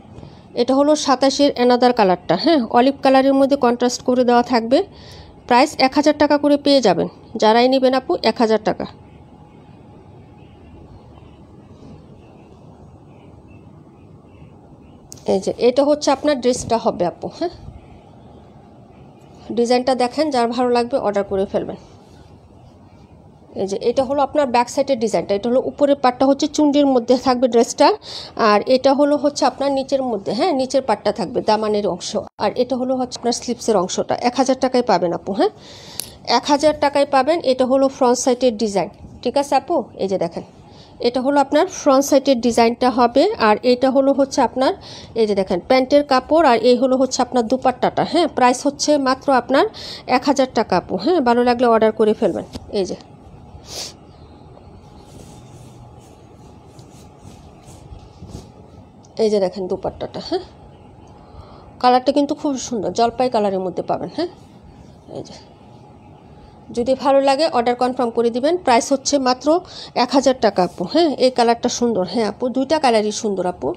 এটা হলো 27-এর অ্যানাদার কালারটা, হ্যাঁ। অলিভ কালারের মধ্যে কন্ট্রাস্ট করে দেওয়া থাকবে। প্রাইস 1000 টাকা করে পেয়ে যাবেন, যারাই নেবেন আপু 1000 টাকা। এই যে এটা হচ্ছে আপনার ড্রেসটা হবে আপু, হ্যাঁ। ডিজাইনটা দেখেন, যার ভালো লাগবে অর্ডার করে ফেলবেন। এই যে এটা হলো আপনার ব্যাক সাইডের ডিজাইনটা। এটা হলো উপরের পাটটা হচ্ছে চুন্ডির মধ্যে থাকবে ড্রেসটা, আর এটা হচ্ছে আপনার নিচের মধ্যে, হ্যাঁ, নিচের পাটটা থাকবে দামানের অংশ, আর এটা হচ্ছে আপনার স্লিপসের অংশটা। 1000 টাকায় পাবেন আপু, হ্যাঁ, 1000 টাকায় পাবেন। এটা হলো ফ্রন্ট সাইডের ডিজাইন, ঠিক আছে আপু। এই যে দেখেন এটা হলো আপনার ফ্রন্ট সাইডের ডিজাইনটা হবে, আর এটা হচ্ছে আপনার, এই যে দেখেন প্যান্টের কাপড়, আর এই হচ্ছে আপনার দুপাট্টাটা, হ্যাঁ। প্রাইস হচ্ছে মাত্র আপনার 1000 টাকা আপু, হ্যাঁ। ভালো লাগলে অর্ডার করে ফেলবেন। এই যে এই যে দেখেন দুপাট্টাটা, হ্যাঁ, কালারটা কিন্তু খুব সুন্দর, জলপাই কালারের মধ্যে পাবেন, হ্যাঁ। এই যে যদি ভালো লাগে অর্ডার কনফার্ম করে দিবেন। প্রাইস হচ্ছে মাত্র 1000 টাকা আপু, হ্যাঁ। এই কালারটা সুন্দর, হ্যাঁ আপু, দুইটা কালারই সুন্দর আপু,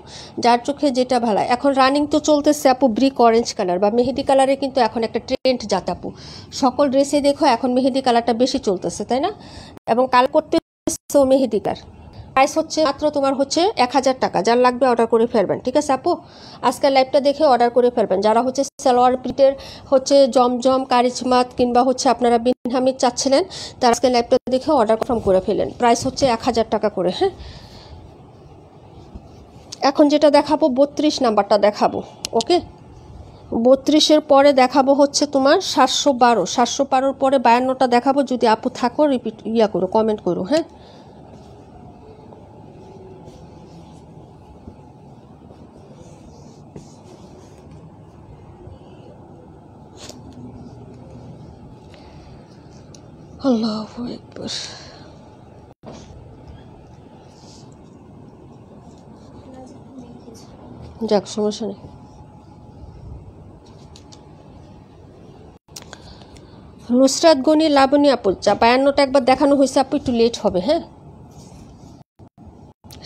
যার চোখে যেটা ভালো। এখন রানিং তো চলতেছে আপু ব্রিক অরেঞ্জ কালার বা মেহেদি কালারে, কিন্তু এখন একটা ট্রেন্ড যাত আপু। সকল ড্রেসে দেখো এখন মেহেদি কালারটা বেশি চলতেছে, তাই না? এবং কালার করতে মেহেদি কালার। প্রাইস হচ্ছে মাত্র তোমার হচ্ছে 1000 টাকা। যার লাগবে অর্ডার করে ফেলবেন, ঠিক আছে আপু। আজকের লাইভটা দেখে অর্ডার করে ফেলবেন। যারা হচ্ছে সালোয়ার প্রিন্টের হচ্ছে জমজম কারিজমাত কিংবা হচ্ছে আপনারা বিন হামিদ চাচ্ছিলেন, তারা আজকের লাইভটা দেখে অর্ডার কনফার্ম করে ফেলেন। প্রাইস হচ্ছে 1000 টাকা করে, হ্যাঁ। এখন যেটা দেখাবো 32 নাম্বারটা দেখাবো, ওকে। 32-এর পরে দেখাবো হচ্ছে তোমার 712। 712-র পরে 52টা দেখাবো। যদি আপু থাকো রিপিট করো, কমেন্ট করো, হ্যাঁ। আল্লাহু আকবার। যাক, সমস্যা নেই। নুসরাত গনি লাবণী আপু, 52টা একবার দেখানো হয়েছে আপু, একটু লেট হবে, হ্যাঁ।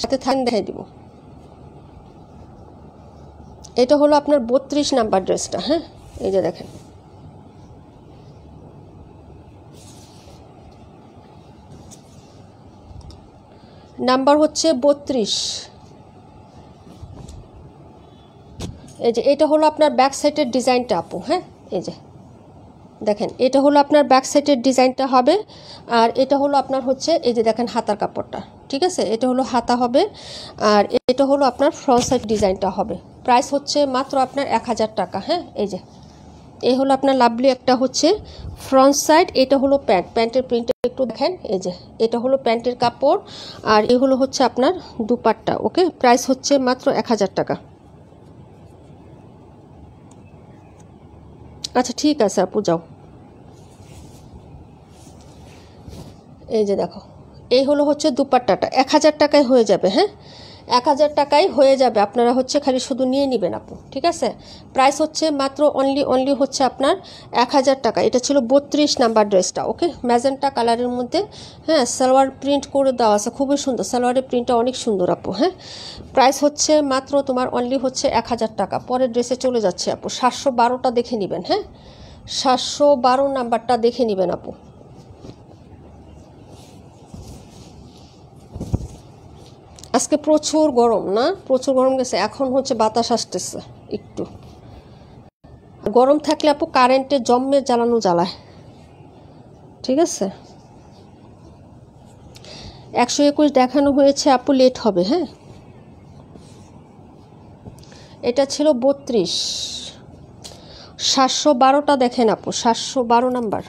সাথে থাকেন, দেখাই দিব। এটা হলো আপনার 32 নাম্বার ড্রেসটা, হ্যাঁ। এই যে দেখেন নাম্বার হচ্ছে 32। এই যে এটা হলো আপনার ব্যাক সাইডের ডিজাইনটা আপু, হ্যাঁ। এই যে দেখেন এটা হলো আপনার ব্যাক সাইডের ডিজাইনটা হবে, আর এটা হলো আপনার হচ্ছে এই যে দেখেন হাতার কাপড়টা, ঠিক আছে। এটা হলো হাতা হবে, আর এটা হলো আপনার ফ্রন্ট সাইড ডিজাইনটা হবে। প্রাইস হচ্ছে মাত্র আপনার 1000 টাকা, হ্যাঁ। এই যে এই হলো আপনার লাভলি একটা হচ্ছে ফ্রন্ট সাইড, এটা হলো প্যান্ট, প্যান্টের প্রিন্টটা একটু দেখেন, এই যে এটা হলো প্যান্টের কাপড় আর এই হলো হচ্ছে আপনার দুপাট্টা। ওকে, প্রাইস হচ্ছে মাত্র 1000 টাকা। আচ্ছা ঠিক আছে আপু, যাও। এই যে দেখো, এই হলো হচ্ছে দুপাট্টাটা, 1000 টাকায় হয়ে যাবে। হ্যাঁ, 1000 টাকায় হয়ে যাবে, আপনারা হচ্ছে খালি শুধু নিয়ে নেবেন আপু, ঠিক আছে। প্রাইস হচ্ছে মাত্র অনলি হচ্ছে আপনার 1000 টাকা। এটা ছিল 32 নাম্বার ড্রেসটা। ওকে, ম্যাজেন্টা কালারের মধ্যে, হ্যাঁ, সালোয়ার প্রিন্ট করে দেওয়া আছে, খুবই সুন্দর, সালোয়ারের প্রিন্টটা অনেক সুন্দর আপু। হ্যাঁ, প্রাইস হচ্ছে মাত্র তোমার অনলি হচ্ছে 1000 টাকা। পরের ড্রেসে চলে যাচ্ছে আপু, 712টা দেখে নেবেন। হ্যাঁ, 712 নাম্বারটা দেখে নেবেন আপু। আজকে প্রচুর গরম না, প্রচুর গরম গেছে, এখন হচ্ছে বাতাস আসতেছে একটু। গরম থাকলে আপু কারেন্টে জম্মে জ্বালানো জ্বালায়, ঠিক আছে। 121 দেখানো হয়েছে আপু, লেট হবে। হ্যাঁ, এটা ছিল 32, 712টা দেখেন আপু, 712 নাম্বার।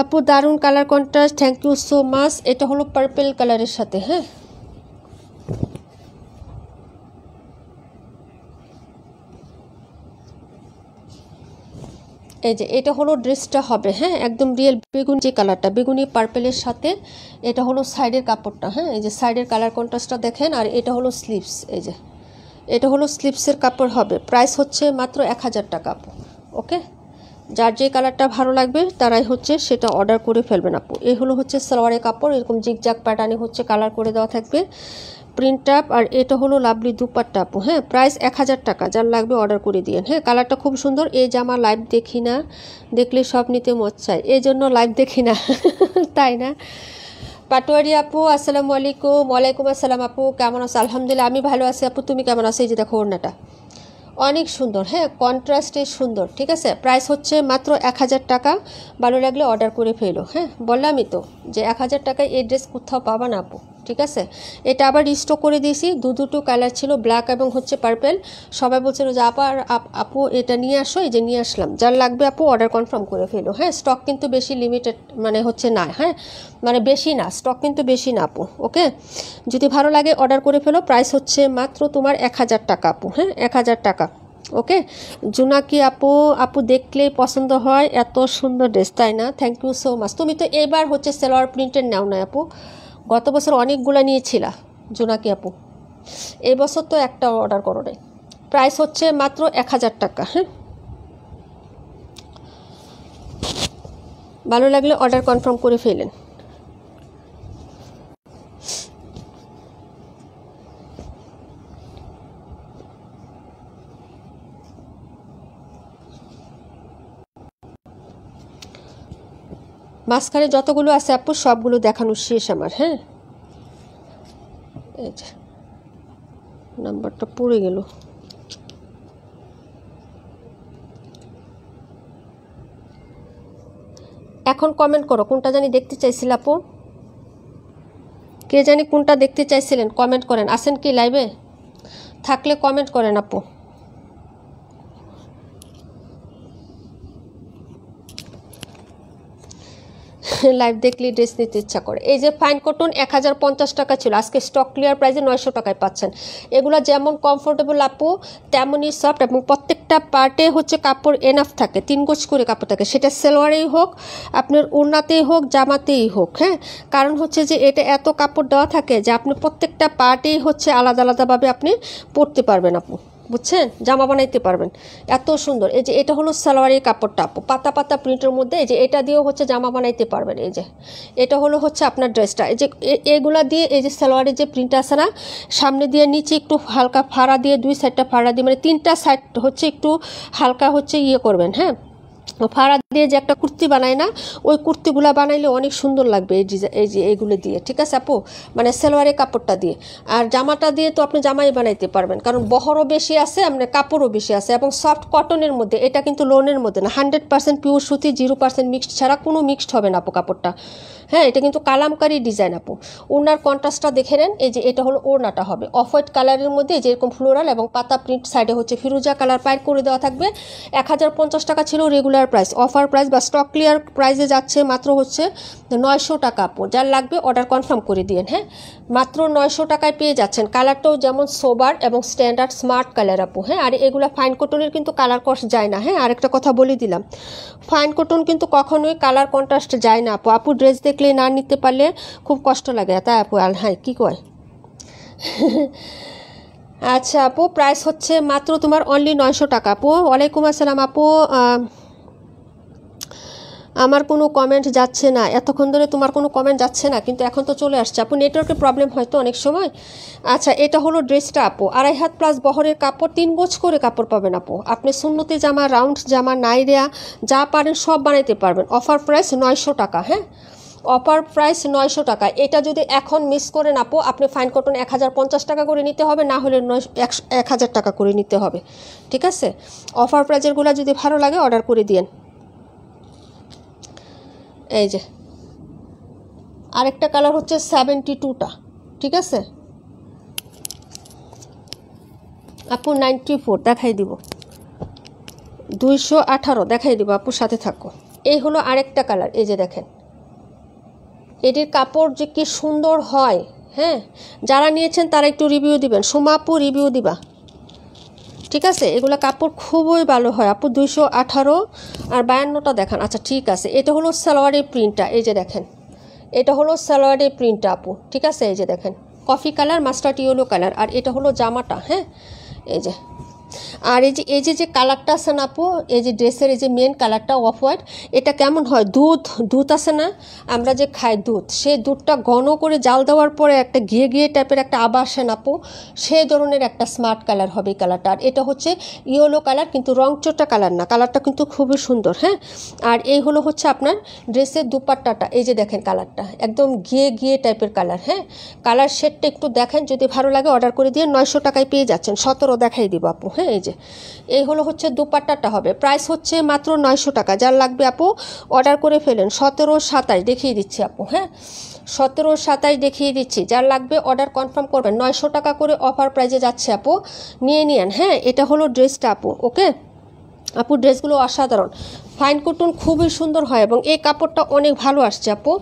আপু দারুণ colour contrast, thank you so much. এটা হলো পার্পল কালারের সাথে। হ্যাঁ, এই যে এটা হলো ড্রেসটা হবে। হ্যাঁ, একদম রিয়েল বেগুনি যে কালারটা, বেগুনি পার্পেলের সাথে এটা হলো সাইডের কাপড়টা। হ্যাঁ, এই যে সাইডের কালার কন্ট্রাস্টটা দেখেন, আর এটা হলো স্লিভস, এই যে এটা হলো স্লিভসের কাপড় হবে। প্রাইস হচ্ছে মাত্র 1000 টাকা আপু। ওকে, যার যে কালারটা ভালো লাগবে তারাই হচ্ছে সেটা অর্ডার করে ফেলবেন আপু। এই হলো হচ্ছে সালোয়ারের কাপড়, এরকম জিগজাগ প্যাটার্নে হচ্ছে কালার করে দেওয়া থাকবে, প্রিন্ট আপ। আর এটা হলো লাভলি দুপাট্টা আপু। হ্যাঁ, প্রাইস 1000 টাকা, যার লাগবে অর্ডার করে দিয়েন। হ্যাঁ, কালারটা খুব সুন্দর। এই জামা লাইভ দেখি না, দেখলে সব নিতে মন চায়, এই জন্য লাইভ দেখি না তাই না। পাটোয়ারি আপু আসসালামু আলাইকুম। ওয়ালাইকুম আসসালাম আপু, কেমন আছো? আলহামদুলিল্লাহ, আমি ভালো আছি আপু, তুমি কেমন আছো? এই যে দেখো ওড়নাটা অনেক সুন্দর। হ্যাঁ, কন্ট্রাস্টে সুন্দর, ঠিক আছে। প্রাইস হচ্ছে মাত্র 1000 টাকা, ভালো লাগলে অর্ডার করে ফেলো। হ্যাঁ, বললামই তো যে 1000 টাকায় এই ড্রেস কোথাও পাবা না আপু, ঠিক আছে। এটা আবার রিস্টক করে দিয়েছি, দুটো কালার ছিল, ব্ল্যাক এবং হচ্ছে পার্পেল। সবাই বলছিল যে আপু এটা নিয়ে আসো, এই যে নিয়ে আসলাম। যার লাগবে আপু অর্ডার কনফার্ম করে ফেলো। হ্যাঁ, স্টক কিন্তু বেশি লিমিটেড মানে হচ্ছে না। হ্যাঁ, মানে বেশি না, স্টক কিন্তু বেশি না আপু। ওকে, যদি ভালো লাগে অর্ডার করে ফেলো। প্রাইস হচ্ছে মাত্র তোমার 1000 টাকা আপু। হ্যাঁ, 1000 টাকা। ওকে, জোনাকি আপু দেখলে পছন্দ হয়, এত সুন্দর ড্রেস, তাই না? Thank you so much. তুমি তো এবার হচ্ছে সালোয়ার প্রিন্টের নাও না আপু, গত বছর অনেকগুলো নিয়েছিলা জোনাকি আপু, এই বছর তো একটা অর্ডার করো নাই। প্রাইস হচ্ছে মাত্র 1000 টাকা। হ্যাঁ, ভালো লাগলে অর্ডার কনফার্ম করে ফেলেন। মাঝখানে যতগুলো আছে আপু সবগুলো দেখানো শেষ আমার। হ্যাঁ, এই যে নাম্বারটা পড়ে গেল। এখন কমেন্ট করো কোনটা জানি দেখতে চাইছিল আপু, কে জানি কোনটা দেখতে চাইছিলেন, কমেন্ট করেন। আসেন কি লাইভে? থাকলে কমেন্ট করেন আপু। লাইভ দেখলে ড্রেস নিতে ইচ্ছা করে। এই যে ফাইন কটন 1050 টাকা ছিল, আজকে স্টক ক্লিয়ার প্রাইসে 900 টাকায় পাচ্ছেন। এগুলো যেমন কমফোর্টেবল আপু, তেমনই সফট, এবং প্রত্যেকটা পার্টে হচ্ছে কাপড় এনাফ থাকে, 3 গজ করে কাপড় থাকে, সেটা সালোয়ারেই হোক, আপনার ওড়নাতেই হোক, জামাতেই হোক। হ্যাঁ, কারণ হচ্ছে যে এটা এত কাপড় দেওয়া থাকে যে আপনি প্রত্যেকটা পার্টেই হচ্ছে আলাদা আলাদাভাবে আপনি পরতে পারবেন আপু, বুঝছেন, জামা বানাইতে পারবেন, এত সুন্দর। এই যে এটা হলো সালোয়ারের কাপড়টা আপু, পাতা পাতা প্রিন্টের মধ্যে, এই যে এটা দিয়েও হচ্ছে জামা বানাইতে পারবেন। এই যে এটা হলো হচ্ছে আপনার ড্রেসটা, এই যে এগুলা দিয়ে এই যে সালোয়ারের যে প্রিন্ট আছে না, সামনে দিয়ে নিচে একটু হালকা ফাড়া দিয়ে, 2 সাইডটা ফাড়া দিয়ে, মানে 3টা সাইড হচ্ছে একটু হালকা হচ্ছে ইয়ে করবেন। হ্যাঁ, ফাড়া দিয়ে যে একটা কুর্তি বানায় না, ওই কুর্তিগুলো বানাইলে অনেক সুন্দর লাগবে এই ডিজাইন, এই যে এইগুলো দিয়ে, ঠিক আছে আপু, মানে সালোয়ারের কাপড়টা দিয়ে। আর জামাটা দিয়ে তো আপনি জামাই বানাইতে পারবেন, কারণ বহরও বেশি আছে, আপনার কাপড়ও বেশি আছে, এবং সফট কটনের মধ্যে, এটা কিন্তু লোনের মধ্যে না, 100% পিওর সুতি, 0% মিক্সড ছাড়া, কোনো মিক্সড হবে না আপু কাপড়টা। হ্যাঁ, এটা কিন্তু কালামকারি ডিজাইন আপু। ওড়নার কন্ট্রাস্টটা দেখে নেন, এই যে এটা হলো ওড়নাটা হবে অফ হোয়াইট কালারের মধ্যে, যেরকম ফ্লোরাল এবং পাতা প্রিন্ট, সাইডে হচ্ছে ফিরোজা কালার পাইর করে দেওয়া থাকবে। 1050 টাকা ছিল রেগুলার প্রাইস, অফার প্রাইস বা স্টক ক্লিয়ার প্রাইসে যাচ্ছে মাত্র হচ্ছে 900 টাকা আপু। যার লাগবে অর্ডার কনফার্ম করে দিন। হ্যাঁ, মাত্র 900 টাকায় পেয়ে যাচ্ছেন। কালারটাও যেমন সোবার এবং স্ট্যান্ডার্ড স্মার্ট কালার আপু। হ্যাঁ, আর এগুলা ফাইন কটনের কিন্তু কালার কস যায় না। হ্যাঁ, আরেকটা কথা বলে দিলাম, ফাইন কটন কিন্তু কখনোই কালার কন্ট্রাস্ট যায় না আপু। আপু ড্রেস দেখলে না নিতে পারলে খুব কষ্ট লাগে, তাই আপু। আর হ্যাঁ, কী কয় আচ্ছা আপু, প্রাইস হচ্ছে মাত্র তোমার অনলি 900 টাকা আপু। ওয়ালাইকুম আসসালাম আপু। আমার কোনো কমেন্ট যাচ্ছে না, এতক্ষণ ধরে তোমার কোনো কমেন্ট যাচ্ছে না, কিন্তু এখন তো চলে আসছে আপু। নেটওয়ার্কের প্রবলেম হয়তো অনেক সময়। আচ্ছা, এটা হলো ড্রেসটা আপু, 2.5 হাত প্লাস বহরের কাপড়, 3 গজ করে কাপড় পাবেন আপু। আপনি সুন্নতি জামা, রাউন্ড জামা, নাইরা যা পারেন সব বানাইতে পারবেন। অফার প্রাইস 900 টাকা। হ্যাঁ, অফার প্রাইস 900 টাকা। এটা যদি এখন মিস করেন আপু, আপনি ফাইন কটন 1050 টাকা করে নিতে হবে, না হলে 1000 টাকা করে নিতে হবে, ঠিক আছে। অফার প্রাইজেরগুলো যদি ভালো লাগে অর্ডার করে দিন। এই যে আরেকটা কালার হচ্ছে 72টা, ঠিক আছে আপু। 94 দেখাই দিব, 218 দেখাই দিব আপুর সাথে থাকো। এই হলো আরেকটা কালার, এই যে দেখেন, এটির কাপড় যে কি সুন্দর হয়। হ্যাঁ, যারা নিয়েছেন তারা একটু রিভিউ দিবেন, সোমা আপু রিভিউ দিবা, ঠিক আছে। এগুলো কাপড় খুবই ভালো হয় আপু। 218 আর 52টা দেখান। আচ্ছা ঠিক আছে, এটা হলো সালোয়ারের প্রিন্টটা, এই যে দেখেন, এটা হলো সালোয়ারের প্রিন্টটা আপু, ঠিক আছে। এই যে দেখেন, coffee colour, mustard yellow colour, আর এটা হলো জামাটা। হ্যাঁ, এই যে, আর এই যে কালারটা আছে না আপু, এই যে ড্রেসের এই যে মেন কালারটা অফ হোয়াইট, এটা কেমন হয়, দুধ আছে না, আমরা যে খাই দুধ, সেই দুধটা ঘন করে জাল দেওয়ার পরে একটা ঘিয়ে ঘিয়ে টাইপের একটা আবার আসে না আপু, সেই ধরনের একটা স্মার্ট কালার হবে এই কালারটা। আর এটা হচ্ছে ইয়েলো কালার, কিন্তু রংচটা কালার না, কালারটা কিন্তু খুবই সুন্দর। হ্যাঁ, আর এই হলো হচ্ছে আপনার ড্রেসের দুপাট্টাটা, এই যে দেখেন কালারটা একদম ঘিয়ে ঘিয়ে টাইপের কালার। হ্যাঁ, কালার শেডটা একটু দেখেন, যদি ভালো লাগে অর্ডার করে দিয়ে 900 টাকায় পেয়ে যাচ্ছেন। 17 দেখাই দিব আপু। হ্যাঁ, এই যে এই হলো হচ্ছে দুপাট্টাটা হবে, প্রাইস হচ্ছে মাত্র 900 টাকা। যার লাগবে আপু অর্ডার করে ফেলেন। 17, 27 দেখিয়ে দিচ্ছি আপু। হ্যাঁ, 17, 27 দেখিয়ে দিচ্ছি, যার লাগবে অর্ডার কনফার্ম করবেন। 900 টাকা করে অফার প্রাইজে যাচ্ছে আপু, নিয়ে নিন। হ্যাঁ, এটা হলো ড্রেসটা আপু। ওকে আপু, ড্রেসগুলো অসাধারণ, ফাইন কটন খুবই সুন্দর হয়, এবং এই কাপড়টা অনেক ভালো আসছে আপু,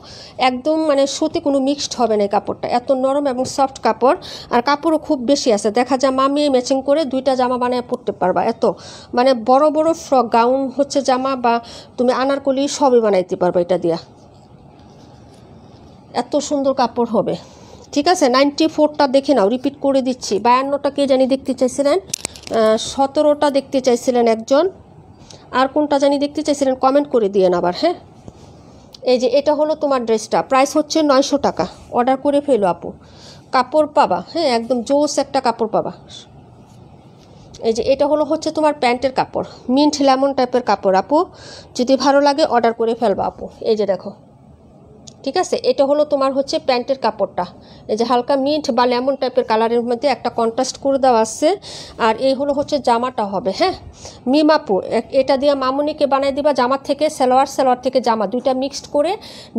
একদম মানে সুতি, কোনো মিক্সড হবে না এই কাপড়টা, এত নরম এবং সফট কাপড়। আর কাপড়ও খুব বেশি আছে, দেখা যায় মামিয়ে ম্যাচিং করে 2টা জামা বানিয়ে পরতে পারবা। এত মানে বড় বড় ফ্রক, গাউন হচ্ছে জামা, বা তুমি আনারকলি সবই বানাইতে পারবা এটা দিয়া, এত সুন্দর কাপড় হবে, ঠিক আছে। 94টা দেখে নাও, রিপিট করে দিচ্ছি। 52টা কে জানি দেখতে চাইছিলেন, 17টা দেখতে চাইছিলেন একজন, আর কোনটা জানি দেখতে চাইছিলেন, কমেন্ট করে দিয়েন আবার। হ্যাঁ, এই যে এটা হলো তোমার ড্রেসটা, প্রাইস হচ্ছে 900 টাকা। অর্ডার করে ফেলো আপু, কাপড় পাবা। হ্যাঁ, একদম জোস একটা কাপড় পাবা। এই যে এটা হলো হচ্ছে তোমার প্যান্টের কাপড়, মিন্ট লেমন টাইপের কাপড় আপু, যদি ভালো লাগে অর্ডার করে ফেলবা আপু। এই যে দেখো, ঠিক আছে, এটা হলো তোমার হচ্ছে প্যান্টের কাপড়টা, এই যে হালকা মিন্ট বা লেমন টাইপের কালারের মধ্যে একটা কন্ট্রাস্ট করে দেওয়া আছে। আর এই হলো হচ্ছে জামাটা হবে। হ্যাঁ, মিমাপু এটা দিয়ে মামুনিকে বানাই দিবা, জামার থেকে সালোয়ার থেকে জামা, 2টা মিক্সড করে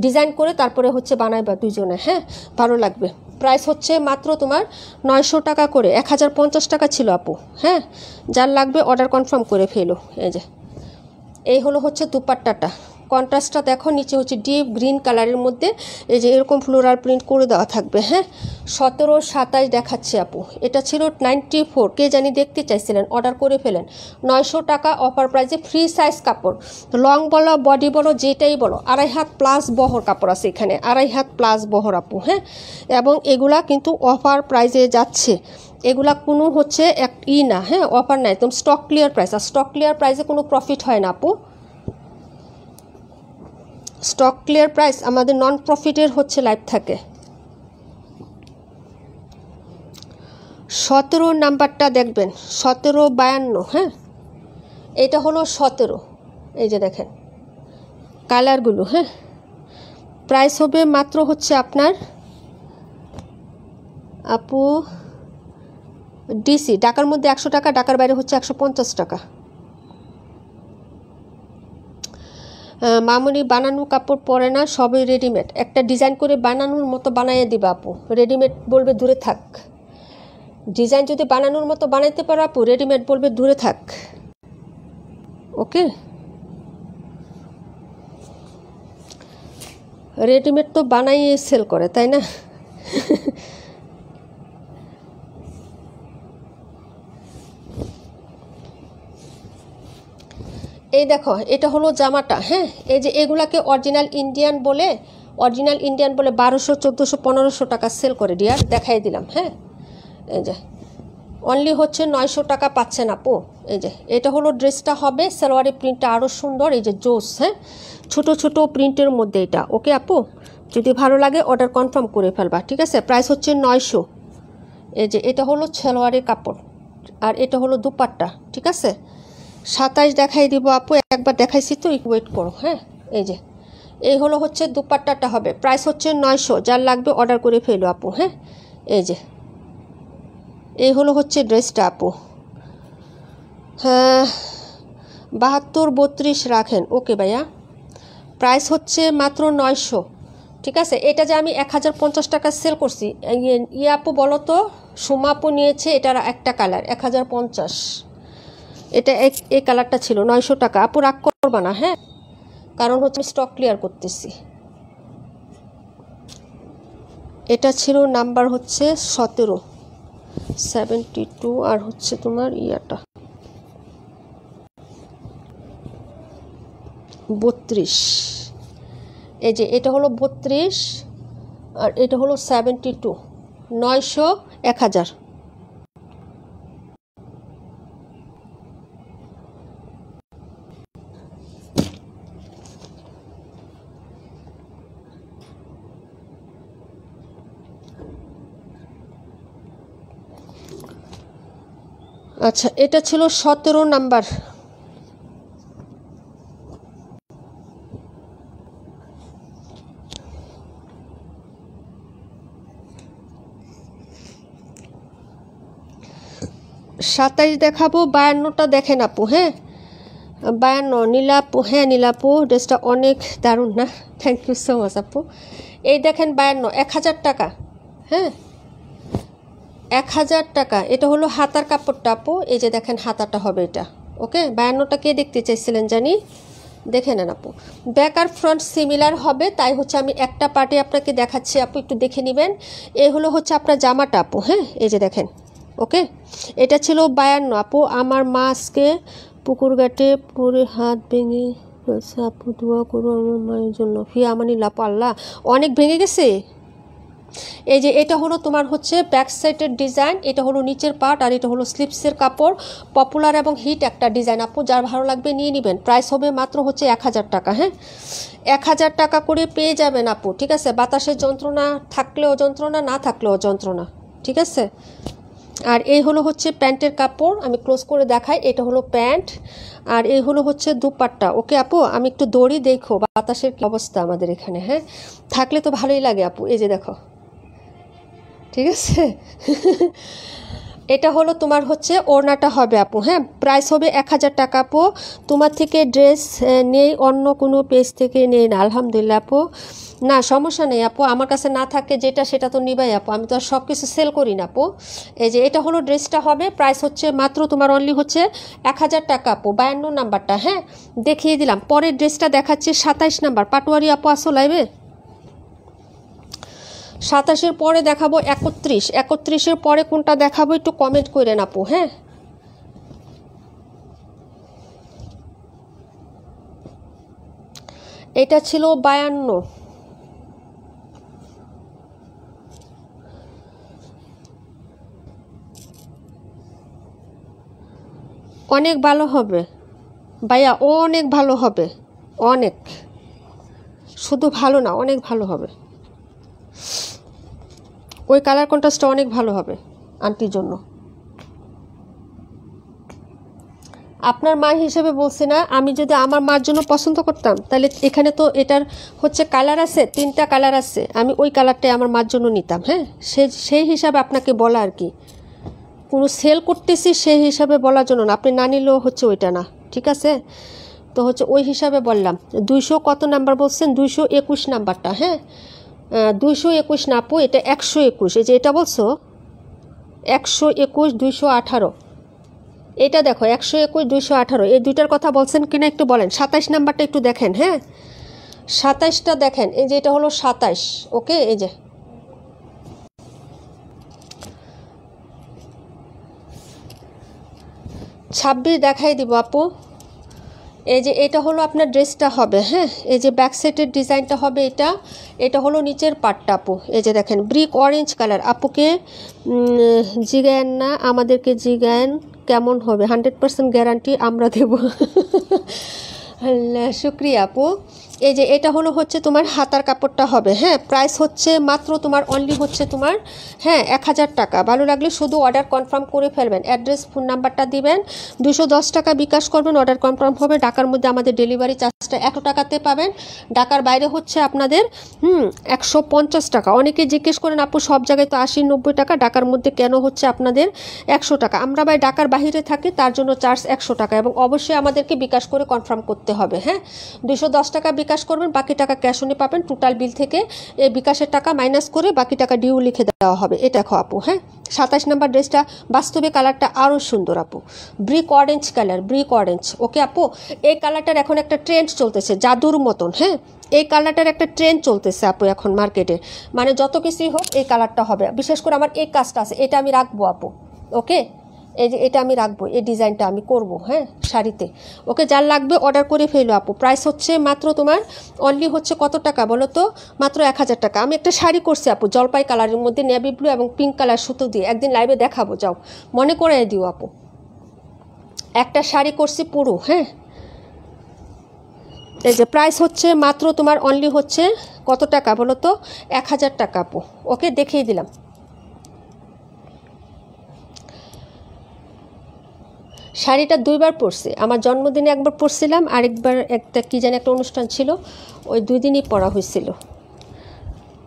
ডিজাইন করে তারপরে হচ্ছে বানাইবা দুইজনে। হ্যাঁ, ভালো লাগবে। প্রাইস হচ্ছে মাত্র তোমার 900 টাকা করে, 1050 টাকা ছিল আপু। হ্যাঁ, যার লাগবে অর্ডার কনফার্ম করে ফেলো। এই যে এই হলো হচ্ছে দুপাট্টাটা, কন্ট্রাস্টটা দেখো, নিচে হচ্ছে ডিপ গ্রিন কালারের মধ্যে এই যে এরকম ফ্লোরাল প্রিন্ট করে দেওয়া থাকবে। হ্যাঁ, 17, 27 দেখাচ্ছে আপু, এটা ছিল 94, কে জানি দেখতে চাইছিলেন, অর্ডার করে ফেলেন। 900 টাকা অফার প্রাইসে, ফ্রি সাইজ কাপড়, লং বলো বডি বলো যেটাই বলো, 2.5 হাত প্লাস বহর কাপড় আছে এখানে, 2.5 হাত প্লাস বহর আপু। হ্যাঁ, এবং এগুলা কিন্তু অফার প্রাইসে যাচ্ছে, এগুলা কোনো হচ্ছে না। হ্যাঁ, অফার নাই, একদম স্টক ক্লিয়ার প্রাইস। আর স্টক ক্লিয়ার প্রাইসে কোনো প্রফিট হয় না আপু, স্টক ক্লিয়ার প্রাইস আমাদের নন প্রফিটের হচ্ছে লাইভ থাকে। 17 নাম্বারটা দেখবেন, 17, 52। হ্যাঁ, এটা হলো 17, এই যে দেখেন কালারগুলো, হ্যাঁ। প্রাইস হবে মাত্র হচ্ছে আপনার আপু ডিসি ঢাকার মধ্যে 100 টাকা, ঢাকার বাইরে হচ্ছে 150 টাকা। মামুনি বানানো কাপড় পরে না, সবই রেডিমেড। একটা ডিজাইন করে বানানোর মতো বানাইয়ে দিবা আপু, রেডিমেড বলবে দূরে থাক। ডিজাইন যদি বানানোর মতো বানাইতে পারো আপু, রেডিমেড বলবে দূরে থাক। ওকে, রেডিমেড তো বানাইয়ে সেল করে, তাই না? এই দেখো এটা হলো জামাটা, হ্যাঁ। এই যে এগুলাকে অরিজিনাল ইন্ডিয়ান বলে 1200, 1400, 1500 টাকা সেল করে ডিয়ার, দেখাই দিলাম, হ্যাঁ। এই যে অনলি হচ্ছে 900 টাকা পাচ্ছেন আপু। এই যে এটা হলো ড্রেসটা হবে, সালোয়ারের প্রিন্টটা আরও সুন্দর, এই যে জোস, হ্যাঁ, ছোট ছোট প্রিন্টের মধ্যে এটা। ওকে আপু, যদি ভালো লাগে অর্ডার কনফার্ম করে ফেলবা, ঠিক আছে? প্রাইস হচ্ছে 900। এই যে এটা হলো সালোয়ারের কাপড়, আর এটা হলো দুপাট্টা, ঠিক আছে? 27 দেখাই দিব আপু, একবার দেখাইছি তো, ওয়েট করো, হ্যাঁ। এই যে এই হলো হচ্ছে দুপাট্টাটা হবে, প্রাইস হচ্ছে 900। যার লাগবে অর্ডার করে ফেলো আপু, হ্যাঁ। এই যে এই হলো হচ্ছে ড্রেসটা আপু। হ্যাঁ, 72, 32 রাখেন। ওকে ভাইয়া, প্রাইস হচ্ছে মাত্র 900, ঠিক আছে? এটা যে আমি 1050 টাকা সেল করছি, ইয়ে আপু বলো তো, সুমা আপু নিয়েছে এটার একটা কালার 1050, এটা এই কালারটা ছিল 900 টাকা। আপু রাগ করবা না, হ্যাঁ, কারণ হচ্ছে আমি স্টক ক্লিয়ার করতেছি। এটা ছিল নাম্বার হচ্ছে 17, 72, আর হচ্ছে তোমার ইয়াটা 32। এই যে এটা হলো 32, আর এটা হলো 72, 900, 1000। আচ্ছা, এটা ছিল 17 নাম্বার। সাতাইশ দেখাবো, 52টা দেখেন আপু, হ্যাঁ। 52 নীলাপু, হ্যাঁ নীলাপু, ড্রেসটা অনেক দারুণ না? থ্যাংক ইউ সো মাচ আপু। এই দেখেন 52, 1000 টাকা, হ্যাঁ, 1000 টাকা। এটা হলো হাতার কাপড়টা আপু, এই যে দেখেন হাতাটা হবে এটা। ওকে, 52টা কে দেখতে চাইছিলেন জানি, দেখে নেন আপু। ব্যাক আর ফ্রন্ট সিমিলার হবে, তাই হচ্ছে আমি একটা পার্টে আপনাকে দেখাচ্ছি আপু, একটু দেখে নেবেন। এই হলো হচ্ছে আপনার জামাটা আপু, হ্যাঁ, এই যে দেখেন। ওকে, এটা ছিল 52 আপু। আমার মা আজকে পুকুর ঘাটে পরে হাত ভেঙে গেছে আপু, দোয়া করো আমার মায়ের জন্য। ফি আমানিল্লাহ আপু, আল্লাহ অনেক ভেঙে গেছে। এই যে এটা হলো তোমার হচ্ছে ব্যাক সাইডের ডিজাইন, এটা হলো নিচের পার্ট, আর এটা হলো স্লিপসের কাপড়। পপুলার এবং হিট একটা ডিজাইন আপু, যার ভালো লাগবে নিয়ে নেবেন। প্রাইস হবে মাত্র হচ্ছে 1000 টাকা, হ্যাঁ, 1000 টাকা করে পেয়ে যাবেন আপু, ঠিক আছে? বাতাসের যন্ত্রণা থাকলেও যন্ত্রণা, না থাকলেও যন্ত্রণা, ঠিক আছে? আর এই হলো হচ্ছে প্যান্টের কাপড়, আমি ক্লোজ করে দেখাই। এটা হলো প্যান্ট, আর এই হলো হচ্ছে দুপাট্টা। ওকে আপু, আমি একটু দড়ি দেখো বাতাসের কি অবস্থা আমাদের এখানে, হ্যাঁ, থাকলে তো ভালোই লাগে আপু। এই যে দেখো, ঠিক আছে? এটা হলো তোমার হচ্ছে ওড়নাটা হবে আপু, হ্যাঁ। প্রাইস হবে 1000 টাকা আপু। তোমার থেকে ড্রেস নেই, অন্য কোনো পেজ থেকে নেই না? আলহামদুলিল্লাহ আপু, না সমস্যা নেই আপু, আমার কাছে না থাকে যেটা সেটা তো নিবাই আপু, আমি তো আর সব কিছু সেল করি না আপু। এই যে এটা হলো ড্রেসটা হবে, প্রাইস হচ্ছে মাত্র তোমার অনলি হচ্ছে 1000 টাকা আপু। 52 নাম্বারটা, হ্যাঁ, দেখিয়ে দিলাম। পরের ড্রেসটা দেখাচ্ছে 27 নাম্বার। পাটোয়ারি আপু আসো লাইভে। 27-এর পরে দেখাবো 31, 31-এর পরে কোনটা দেখাবো একটু কমেন্ট করেন আপু, হ্যাঁ। এটা ছিল 52, অনেক ভালো হবে ভাইয়া, অনেক ভালো হবে, অনেক, শুধু ভালো না, অনেক ভালো হবে। ওই কালার কন্ট্রাস্টটা অনেক ভালো হবে আন্টির জন্য। আপনার মা হিসেবে বলছি না, আমি যদি আমার মার জন্য পছন্দ করতাম তাহলে এখানে তো এটার হচ্ছে কালার আছে, 3টা কালার আছে, আমি ওই কালারটাই আমার মার জন্য নিতাম। হ্যাঁ, সেই হিসাবে আপনাকে বলা আর কি, কোনো সেল করতেছি সেই হিসাবে বলার জন্য না, আপনি না নিলেও হচ্ছে ওইটা না, ঠিক আছে? তো হচ্ছে ওই হিসাবে বললাম। 200 কত নাম্বার বলছেন? 221 নাম্বারটা। হ্যাঁ, 221 না আপু, এটা 121। এই যে এটা বলছো 121 218, এটা দেখো 121 218, এই দুইটার কথা বলছেন কিনা একটু বলেন। 27 নাম্বারটা একটু দেখেন। হ্যাঁ, 27টা দেখেন, এই যে এটা হলো 27। ওকে, এই যে 26 দেখাই দিব আপু। এই যে এটা হলো আপনার ড্রেসটা হবে। হ্যাঁ, এই যে ব্যাক সাইডের ডিজাইনটা হবে, এটা হলো নিচের পাটটা আপু। এই যে দেখেন ব্রিক অরেঞ্জ কালার। আপুকে জিগায়েন না, আমাদেরকে জিগায়েন কেমন হবে, 100% গ্যারান্টি আমরা দেব। শুক্রিয়া আপু। এই যে এটা হলো হচ্ছে তোমার হাতার কাপড়টা হবে। হ্যাঁ, প্রাইস হচ্ছে মাত্র তোমার অনলি হচ্ছে তোমার 1000 টাকা। ভালো লাগলে শুধু অর্ডার কনফার্ম করে ফেলবেন, অ্যাড্রেস ফোন নাম্বারটা দিবেন, 210 টাকা বিকাশ করবেন, অর্ডার কনফার্ম হবে। ঢাকার মধ্যে আমাদের ডেলিভারি চার্জটা 100 টাকাতে পাবেন, ঢাকার বাইরে হচ্ছে আপনাদের 150 টাকা। অনেকে জিজ্ঞেস করেন আপু সব জায়গায় তো 80-90 টাকা, ঢাকার মধ্যে কেন হচ্ছে আপনাদের 100 টাকা? আমরা ভাই ঢাকার বাইরে থাকি, তার জন্য চার্জ 100 টাকা, এবং অবশ্যই আমাদেরকে বিকাশ করে কনফার্ম করতে হবে। হ্যাঁ, 210 টাকা বিকাশ করবেন, বাকি টাকা ক্যাশ অনে পাবেন। টোটাল বিল থেকে এই বিকাশের টাকা মাইনাস করে বাকি টাকা ডিউ লিখে দেওয়া হবে। এটা দেখো আপু। হ্যাঁ, 27 নম্বর ড্রেসটা বাস্তবে কালারটা আরও সুন্দর আপু, brick orange colour, brick orange. Okay আপু, এই কালারটার এখন একটা ট্রেন্ড চলতেছে জাদুর মতন। হ্যাঁ, এই কালারটার একটা ট্রেন্ড চলতেছে আপু এখন মার্কেটে, মানে যত কিছুই হোক এই কালারটা হবে। বিশেষ করে আমার এই কাজটা আছে, এটা আমি রাখবো আপু। ওকে, এই যে এটা আমি রাখবো, এই ডিজাইনটা আমি করব। হ্যাঁ, শাড়িতে। ওকে, যার লাগবে অর্ডার করে ফেলো আপু। প্রাইস হচ্ছে মাত্র তোমার অনলি হচ্ছে কত টাকা বলো তো? মাত্র 1000 টাকা। আমি একটা শাড়ি করছি আপু জলপাই কালারের মধ্যে, নেভি ব্লু এবং পিঙ্ক কালার সুতো দিয়ে, একদিন লাইভে দেখাবো, যাও মনে করে দিও আপু। একটা শাড়ি করছি পুরো। হ্যাঁ, এই যে প্রাইস হচ্ছে মাত্র তোমার অনলি হচ্ছে কত টাকা বলো তো? 1000 টাকা আপু। ওকে, দেখিয়ে দিলাম। শাড়িটা 2বার পরছি, আমার জন্মদিনে একবার পরছিলাম, আরেকবার একটা কী জানি একটা অনুষ্ঠান ছিল, ওই 2 দিনই পরা হয়েছিল।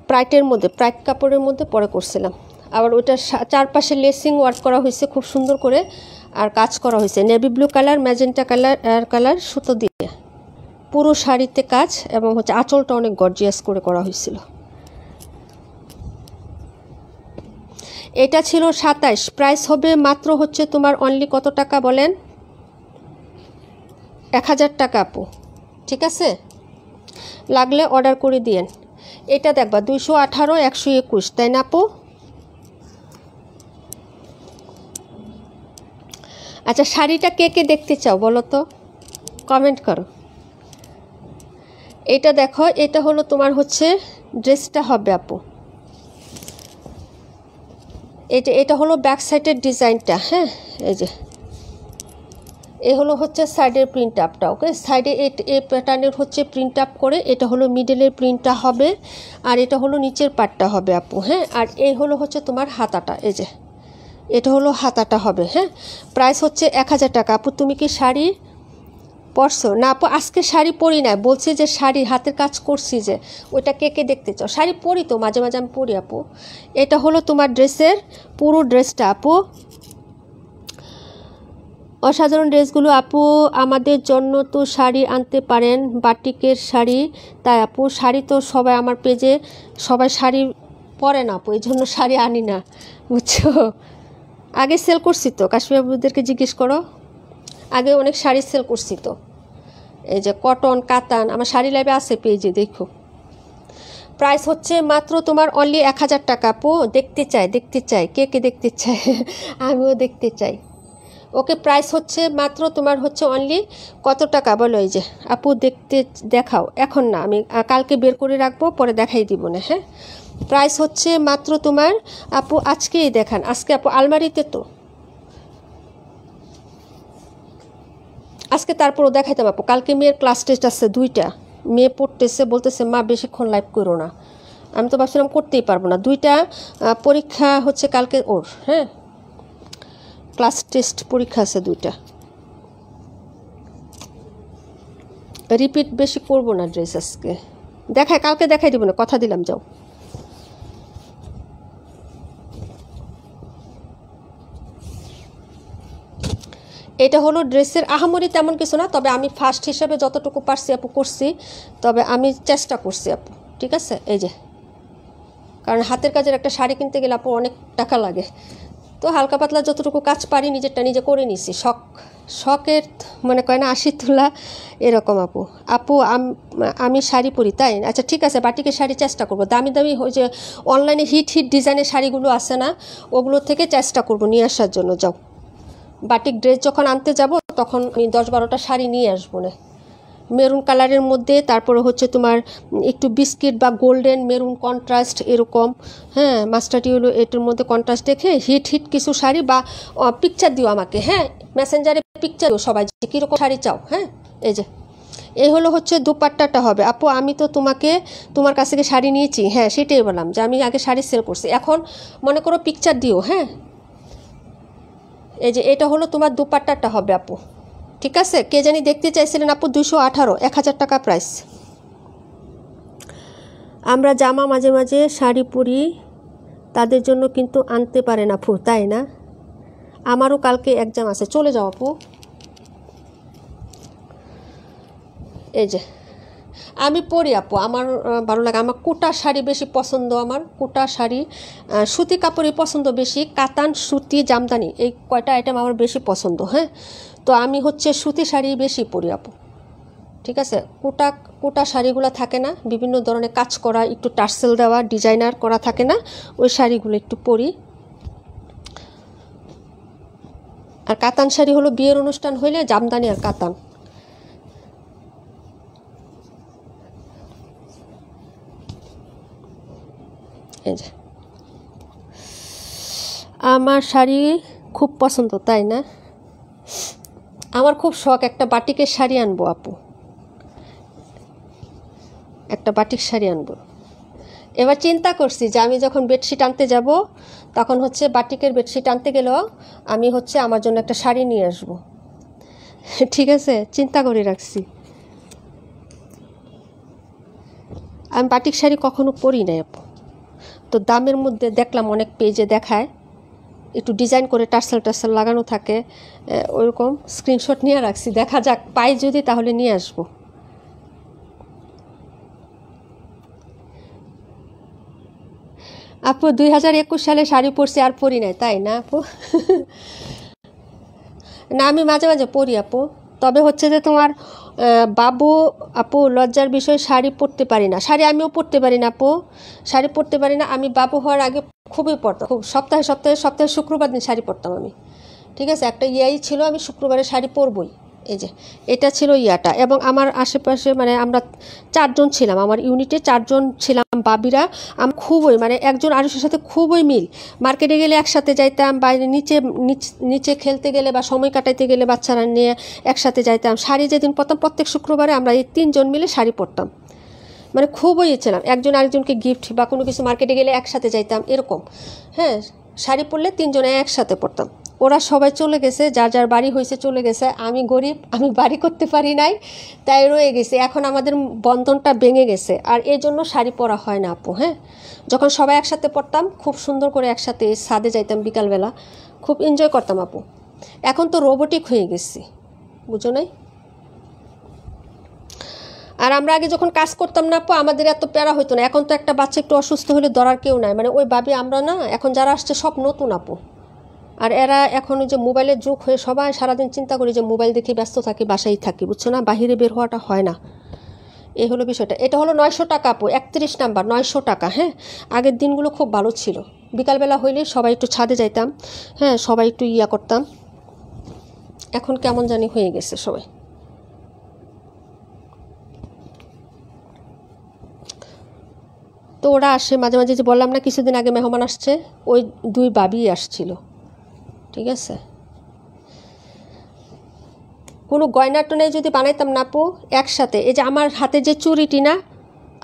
প্রাইটের মধ্যে, প্রাইট কাপড়ের মধ্যে পরে করছিলাম। আবার ওইটা চারপাশে লেসিং ওয়ার্ক করা হয়েছে খুব সুন্দর করে, আর কাজ করা হয়েছে navy blue colour, magenta colour সুতো দিয়ে পুরো শাড়িতে কাজ, এবং হচ্ছে আঁচলটা অনেক গর্জিয়াস করে করা হয়েছিল। এটা ছিল 27, প্রাইস হবে মাত্র হচ্ছে তোমার অনলি কত টাকা বলেন? 1000 টাকা আপু। ঠিক আছে, লাগলে অর্ডার করে দিয়েন। এটা দেখবা 218 121, তাই না আপু? আচ্ছা, শাড়িটা কে কে দেখতে চাও বলো তো, কমেন্ট করো। এটা দেখো, এটা হলো তোমার হচ্ছে ড্রেসটা হবে আপু। এটা হলো ব্যাক সাইডের ডিজাইনটা। হ্যাঁ, এই যে এ হলো হচ্ছে সাইডের প্রিন্ট আপটা। ওকে, সাইডে এই প্যাটার্নের হচ্ছে প্রিন্ট আপ করে, এটা হলো মিডলের প্রিন্টটা হবে, আর এটা হলো নিচের পাটটা হবে আপু। হ্যাঁ, আর এই হলো হচ্ছে তোমার হাতাটা, এই যে এটা হলো হাতাটা হবে। হ্যাঁ, প্রাইস হচ্ছে 1000 টাকা। আপু তুমি কি শাড়ি পরছো? না আপু, আজকে শাড়ি পরি না, বলছি যে শাড়ি হাতের কাজ করছি, যে ওইটা কে কে দেখতে চাও। শাড়ি পরি তো, মাঝে মাঝে আমি পরি আপু। এটা হলো তোমার ড্রেসের পুরো ড্রেসটা আপু, অসাধারণ ড্রেসগুলো আপু। আমাদের জন্য তো শাড়ি আনতে পারেন, বাটিকের শাড়ি। তাই আপু, শাড়ি তো সবাই আমার পেজে সবাই শাড়ি পরে না আপু, এই জন্য শাড়ি আনি না, বুঝছো? আগে সেল করছি তো, কাশ্মীর আপুদেরকে জিজ্ঞেস করো, আগে অনেক শাড়ি সেল করছি তো। এই যে কটন কাতান আমার শাড়ি লাইভে আছে পেজে, দেখো। প্রাইস হচ্ছে মাত্র তোমার অনলি 1000 টাকা আপু। দেখতে চাই কে কে দেখতে চায়, আমিও দেখতে চাই। ওকে, প্রাইস হচ্ছে মাত্র তোমার হচ্ছে অনলি কত টাকা বলো? এই যে আপু দেখাও, এখন না, আমি কালকে বের করে রাখবো, পরে দেখাই দিব না। হ্যাঁ, প্রাইস হচ্ছে মাত্র তোমার আপু, আজকেই দেখান, আজকে আপু আলমারিতে তো আজকে, তারপরও দেখাইতাম আপু। কালকে মেয়ের ক্লাস টেস্ট আছে 2টা, মেয়ে পড়তেছে, বলতেছে মা বেশিক্ষণ লাইভ করো না। আমি তো ভাবছিলাম করতেই পারবো না, 2টা পরীক্ষা হচ্ছে কালকে ওর। হ্যাঁ, ক্লাস টেস্ট পরীক্ষা আছে 2টা। রিপিট বেশি করবো না ড্রেস আজকে, দেখায় কালকে দেখাই দিব না, কথা দিলাম। যাও। এটা হলো ড্রেসের আহামরি তেমন কিছু না, তবে আমি ফার্স্ট হিসাবে যতটুকু পারছি আপু করছি, তবে আমি চেষ্টা করছি আপু, ঠিক আছে। এই যে, কারণ হাতের কাজের একটা শাড়ি কিনতে গেলে আপু অনেক টাকা লাগে, তো হালকা পাতলা যতটুকু কাজ পারি নিজেরটা নিজে করে নিছি। শখের মনে করেন 80 তোলা এরকম আপু। আপু আমি শাড়ি পরি তাই? আচ্ছা ঠিক আছে, বাটিকের শাড়ি চেষ্টা করব, দামি দামি ওই যে অনলাইনে হিট ডিজাইনের শাড়িগুলো আছে না, ওগুলোর থেকে চেষ্টা করব নিয়ে আসার জন্য। যাও, বাটিক ড্রেস যখন আনতে যাব তখন আমি 10-12টা শাড়ি নিয়ে আসবো না, মেরুন কালারের মধ্যে, তারপরে হচ্ছে তোমার একটু বিস্কিট বা গোল্ডেন মেরুন কন্ট্রাস্ট এরকম, হ্যাঁ মাস্টার্ডি হলো এটার মধ্যে কন্ট্রাস্ট দেখে হিট কিছু শাড়ি বা পিকচার দিও আমাকে, হ্যাঁ মেসেঞ্জারে পিকচার দিও সবাই যে কীরকম শাড়ি চাও। হ্যাঁ এই যে এই হলো হচ্ছে দুপাট্টাটা হবে আপু। আমি তো তোমার কাছ থেকে শাড়ি নিয়েছি, হ্যাঁ সেটাই বললাম যে আমি আগে শাড়ি সেল করছি, এখন মনে করো পিকচার দিও। হ্যাঁ এই যে এটা হলো তোমার দুপাট্টাটা হবে আপু, ঠিক আছে। কে জানি দেখতে চাইছিলেন আপু, 218, 1000 টাকা প্রাইস। আমরা জামা মাঝে মাঝে শাড়ি পরি, তাদের জন্য কিন্তু আনতে পারেন আপু, তাই না? আমারও কালকে এক্সাম আছে, চলে যাও আপু। এই যে আমি পরি আপু, আমার ভালো লাগে, আমার কোটা শাড়ি বেশি পছন্দ, আমার কোটা শাড়ি, সুতি কাপড়ই পছন্দ বেশি, কাতান সুতি জামদানি এই কয়টা আইটেম আমার বেশি পছন্দ। হ্যাঁ তো আমি হচ্ছে সুতি শাড়ি বেশি পরি আপু, ঠিক আছে। কোটা শাড়িগুলো থাকে না, বিভিন্ন ধরনের কাজ করা, একটু টার্সেল দেওয়া ডিজাইনার করা থাকে না, ওই শাড়িগুলো একটু পরি। আর কাতান শাড়ি হলো বিয়ের অনুষ্ঠান হইলে জামদানি আর কাতান। এই যে আমার শাড়ি খুব পছন্দ, তাই না? আমার খুব শখ একটা বাটিকের শাড়ি আনবো আপু, একটা বাটিক শাড়ি আনবো। এবার চিন্তা করছি যে আমি যখন বেডশিট আনতে যাব তখন হচ্ছে বাটিকের বেডশিট আনতে গেলেও আমি হচ্ছে আমার জন্য একটা শাড়ি নিয়ে আসবো, ঠিক আছে, চিন্তা করে রাখছি। আমি বাটিক শাড়ি কখনো পরি নাই আপু, তো দামের মধ্যে দেখলাম অনেক পেজে দেখায় একটু ডিজাইন করে টার্সেল লাগানো থাকে, ওইরকম স্ক্রিনশট নিয়ে রাখছি, দেখা যাক পাই যদি তাহলে নিয়ে আসবো। আপু 2021 সালে শাড়ি পরছি আর পরি নাই, তাই না আপু? না আমি মাঝে মাঝে পরি আপু, তবে হচ্ছে যে তোমার বাবু আপু লজ্জার বিষয়, শাড়ি পরতে পারি না, শাড়ি আমিও পরতে পারি না আপু, শাড়ি পরতে পারি না। আমি বাবু হওয়ার আগে খুবই পরতাম, খুব সপ্তাহে শুক্রবার দিন শাড়ি পরতাম আমি, ঠিক আছে। একটা ইয়াই ছিল, আমি শুক্রবারে শাড়ি পরবই। এই যে এটা ছিল ইয়াটা, এবং আমার আশেপাশে মানে আমরা 4 জন ছিলাম, আমার ইউনিটে 4 জন ছিলাম বাবিরা। আমি খুবই মানে একজন আরেকজনের সাথে খুবই মিল, মার্কেটে গেলে একসাথে যাইতাম, বাইরে নিচে খেলতে গেলে বা সময় কাটাইতে গেলে বাচ্চারা নিয়ে একসাথে যাইতাম। শাড়ি যেদিন পরতাম প্রত্যেক শুক্রবারে আমরা এই 3 জন মিলে শাড়ি পরতাম, মানে খুবই ছিলাম, একজন আরেকজনকে গিফট বা কোনো কিছু মার্কেটে গেলে একসাথে যাইতাম এরকম। হ্যাঁ শাড়ি পরলে 3 জনে একসাথে পরতাম। ওরা সবাই চলে গেছে, যার যার বাড়ি হয়েছে চলে গেছে, আমি গরিব, আমি বাড়ি করতে পারি নাই, তাই রয়ে গেছে। এখন আমাদের বন্ধনটা ভেঙে গেছে, আর এই জন্য শাড়ি পরা হয় না আপু। হ্যাঁ যখন সবাই একসাথে পরতাম খুব সুন্দর করে একসাথে ছাদে যাইতাম বিকালবেলা, খুব এনজয় করতাম আপু। এখন তো রোবোটিক হয়ে গেছি, বুঝো নাই? আর আমরা আগে যখন কাজ করতাম না আপু আমাদের এত প্যারা হতো না, এখন তো একটা বাচ্চা একটু অসুস্থ হলে ধরার কেউ নাই, মানে ওই ভাবি আমরা না, এখন যারা আসছে সব নতুন আপু। আর এরা এখন ওই যে মোবাইলের যুগ হয়ে সবাই সারাদিন চিন্তা করি যে মোবাইল দেখে ব্যস্ত থাকি, বাসায় থাকি, বুঝছো না, বাহিরে বের হওয়াটা হয় না। এই হলো বিষয়টা। এটা হলো 900 টাকা আপু, 31 নাম্বার, 900 টাকা। হ্যাঁ আগের দিনগুলো খুব ভালো ছিল, বিকালবেলা হইলে সবাই একটু ছাদে যাইতাম, হ্যাঁ সবাই একটু ইয়া করতাম। এখন কেমন জানি হয়ে গেছে সবাই। তো ওরা আসে মাঝে মাঝে, যে বললাম না কিছুদিন আগে মেহমান আসছে, ওই 2 বাবি আসছিল, ঠিক আছে। কোনো গয়না টনে যদি বানাইতাম না আপু একসাথে, এই যে আমার হাতে যে চুড়িটি না,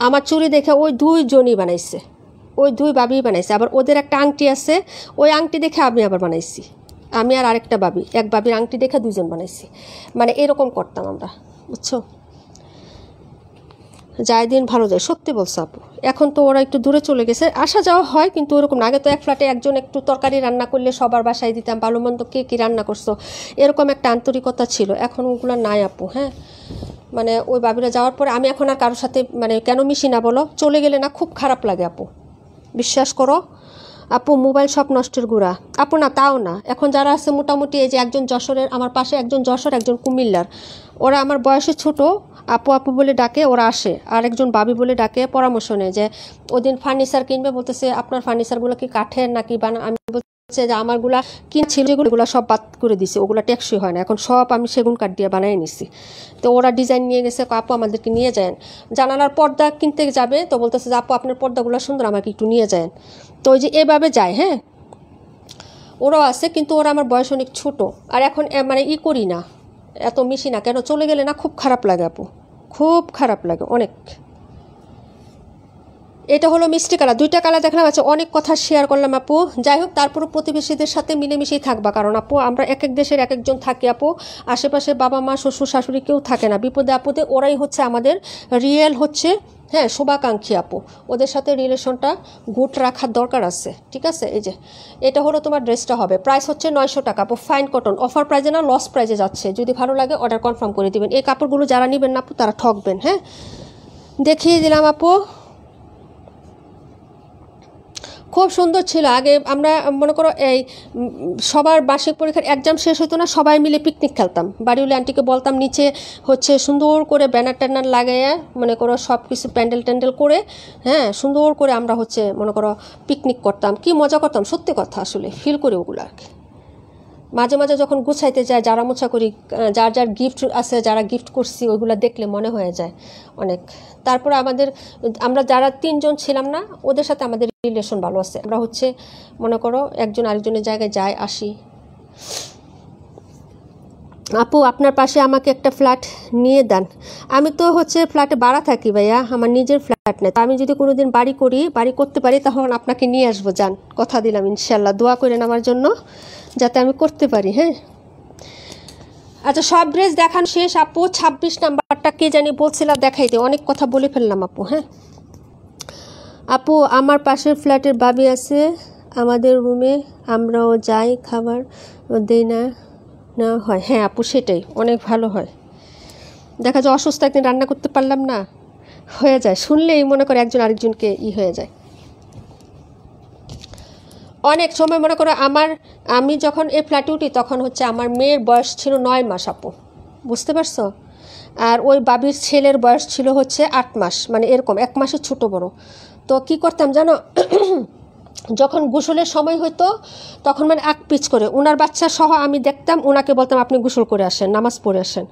আমার চুড়ি দেখে ওই 2 জনই বানাইছে, ওই 2 বাবি বানাইছে। আবার ওদের একটা আংটি আছে, ওই আংটি দেখে আমি আবার বানাইছি, আমি আর আরেকটা বাবি, এক বাবির আংটি দেখে 2 জন বানাইছি, মানে এরকম করতাম আমরা, বুঝছো। যায় দিন ভালো যায়, সত্যি বলছে আপু। এখন তো ওরা একটু দূরে চলে গেছে, আসা যাওয়া হয় কিন্তু ওরকম না। আগে তো এক ফ্ল্যাটে একজন একটু তরকারি রান্না করলে সবার বাসায় দিতাম, ভালো মন্দ কে কী রান্না করছো, এরকম একটা আন্তরিকতা ছিল। এখন ওগুলো নাই আপু। হ্যাঁ, মানে ওই বাবিরা যাওয়ার পরে আমি এখন আর কারোর সাথে মানে কেন মিশি না বলো, চলে গেলে না খুব খারাপ লাগে আপু, বিশ্বাস করো আপু। মোবাইল সব নষ্টের গুঁড়া আপু। না তাও না, এখন যারা আছে মোটামুটি, এই যে একজন যশোরের, আমার পাশে একজন যশোর, একজন কুমিল্লার, ওরা আমার বয়সে ছোট, আপু আপু বলে ডাকে, ওরা আসে। আর একজন বাবি বলে ডাকে, পরামর্শ নেয় যে ওদিন ফার্নিচার কিনবে, বলতেছে আপনার ফার্নিচারগুলো কি কাঠের নাকি বানা। আমি বলছে যে আমারগুলা কিনছিল যেগুলো সব বাদ করে দিছে, ওগুলো টেকসই হয় না, এখন সব আমি সেগুন কাঠ দিয়ে বানিয়ে নিছি। তো ওরা ডিজাইন নিয়ে গেছে, আপু আমাদেরকে নিয়ে যান। জানালার পর্দা কিনতে যাবে, তো বলতেছে যে আপু আপনার পর্দাগুলো সুন্দর, আমাকে একটু নিয়ে যান। তো ওই যে এভাবে যায়। হ্যাঁ, ওরাও আছে, কিন্তু ওরা আমার বয়স অনেক ছোট। আর এখন মানে করি না, এত মিশি না। কেন চলে গেলে না খুব খারাপ লাগে আপু, খুব খারাপ লাগে অনেক। এটা হলো মিষ্টি কালার, দুইটা কালার দেখলাম। আচ্ছা, অনেক কথা শেয়ার করলাম আপু। যাই হোক, তারপরও প্রতিবেশীদের সাথে মিলেমিশেই থাকবা, কারণ আপু আমরা এক এক দেশের এক একজন থাকি আপু। আশেপাশে বাবা মা শ্বশুর শাশুড়ি কেউ থাকে না, বিপদে আপদে ওরাই হচ্ছে আমাদের রিয়েল হচ্ছে, হ্যাঁ, শুভাকাঙ্ক্ষী আপু। ওদের সাথে রিলেশনটা গুড রাখার দরকার আছে, ঠিক আছে। এই যে এটা হলো তোমার ড্রেসটা হবে, প্রাইস হচ্ছে 900 টাকা আপু। ফাইন কটন, অফার প্রাইজে না, লস প্রাইজে যাচ্ছে। যদি ভালো লাগে অর্ডার কনফার্ম করে দিবেন। এই কাপড়গুলো যারা নেবেন না আপু, তারা ঠকবেন। হ্যাঁ, দেখিয়ে দিলাম আপু, খুব সুন্দর ছিল। আগে আমরা মনে করো এই সবার বার্ষিক পরীক্ষার এক্সাম শেষ হতো না, সবাই মিলে পিকনিক খেলতাম। বাড়িওয়ালি আন্টিকে বলতাম নিচে হচ্ছে সুন্দর করে ব্যানার ট্যানার লাগাইয়া মনে করো সব কিছু প্যান্ডেল ট্যান্ডেল করে, হ্যাঁ, সুন্দর করে আমরা হচ্ছে মনে করো পিকনিক করতাম। কি মজা করতাম, সত্যি কথা, আসলে ফিল করি ওগুলো আর কি। মাঝে মাঝে যখন গুছাইতে যায়, যারা মোছা করি, যার যার গিফট আছে, যারা গিফট করছি, ওইগুলো দেখলে মনে হয়ে যায় অনেক। তারপরে আমরা যারা 3 জন ছিলাম না, ওদের সাথে আমাদের রিলেশন ভালো আছে। আমরা হচ্ছে মনে করো একজন আরেকজনের জায়গায় যাই আসি। আপু আপনার পাশে আমাকে একটা ফ্ল্যাট নিয়ে দেন। আমি তো হচ্ছে ফ্ল্যাটে ভাড়া থাকি ভাইয়া, আমার নিজের ফ্ল্যাট নেই। তো আমি যদি কোনোদিন বাড়ি করতে পারি, তখন আপনাকে নিয়ে আসবো, যান, কথা দিলাম ইনশাল্লাহ। দোয়া করেন আমার জন্য যাতে আমি করতে পারি। হ্যাঁ, আচ্ছা, সব ড্রেস দেখানো শেষ আপু। 26 নাম্বারটা কে জানি বলছিলাম দেখাইতে, অনেক কথা বলে ফেললাম আপু। হ্যাঁ আপু, আমার পাশের ফ্ল্যাটের বাবি আছে আমাদের রুমে, আমরাও যাই, খাবার দেই না, না হয়। হ্যাঁ আপু, সেটাই অনেক ভালো হয়। দেখা যায় অসুস্থ একদিন রান্না করতে পারলাম না, হয়ে যায়, শুনলেই মনে করে একজন আরেকজনকে হয়ে যায়। অনেক সময় মনে করো আমি যখন এই ফ্ল্যাটে উঠি, তখন হচ্ছে আমার মেয়ের বয়স ছিল 9 মাস আপু, বুঝতে পারছো। আর ওই বাবির ছেলের বয়স ছিল হচ্ছে 8 মাস, মানে এরকম 1 মাসের ছোট বড়। তো কি করতাম জানো, যখন গোসলের সময় হতো, তখন মানে আগ পিচ করে ওনার বাচ্চা সহ আমি দেখতাম, ওনাকে বলতাম আপনি গোসল করে আসেন, নামাজ পড়ে আসেন।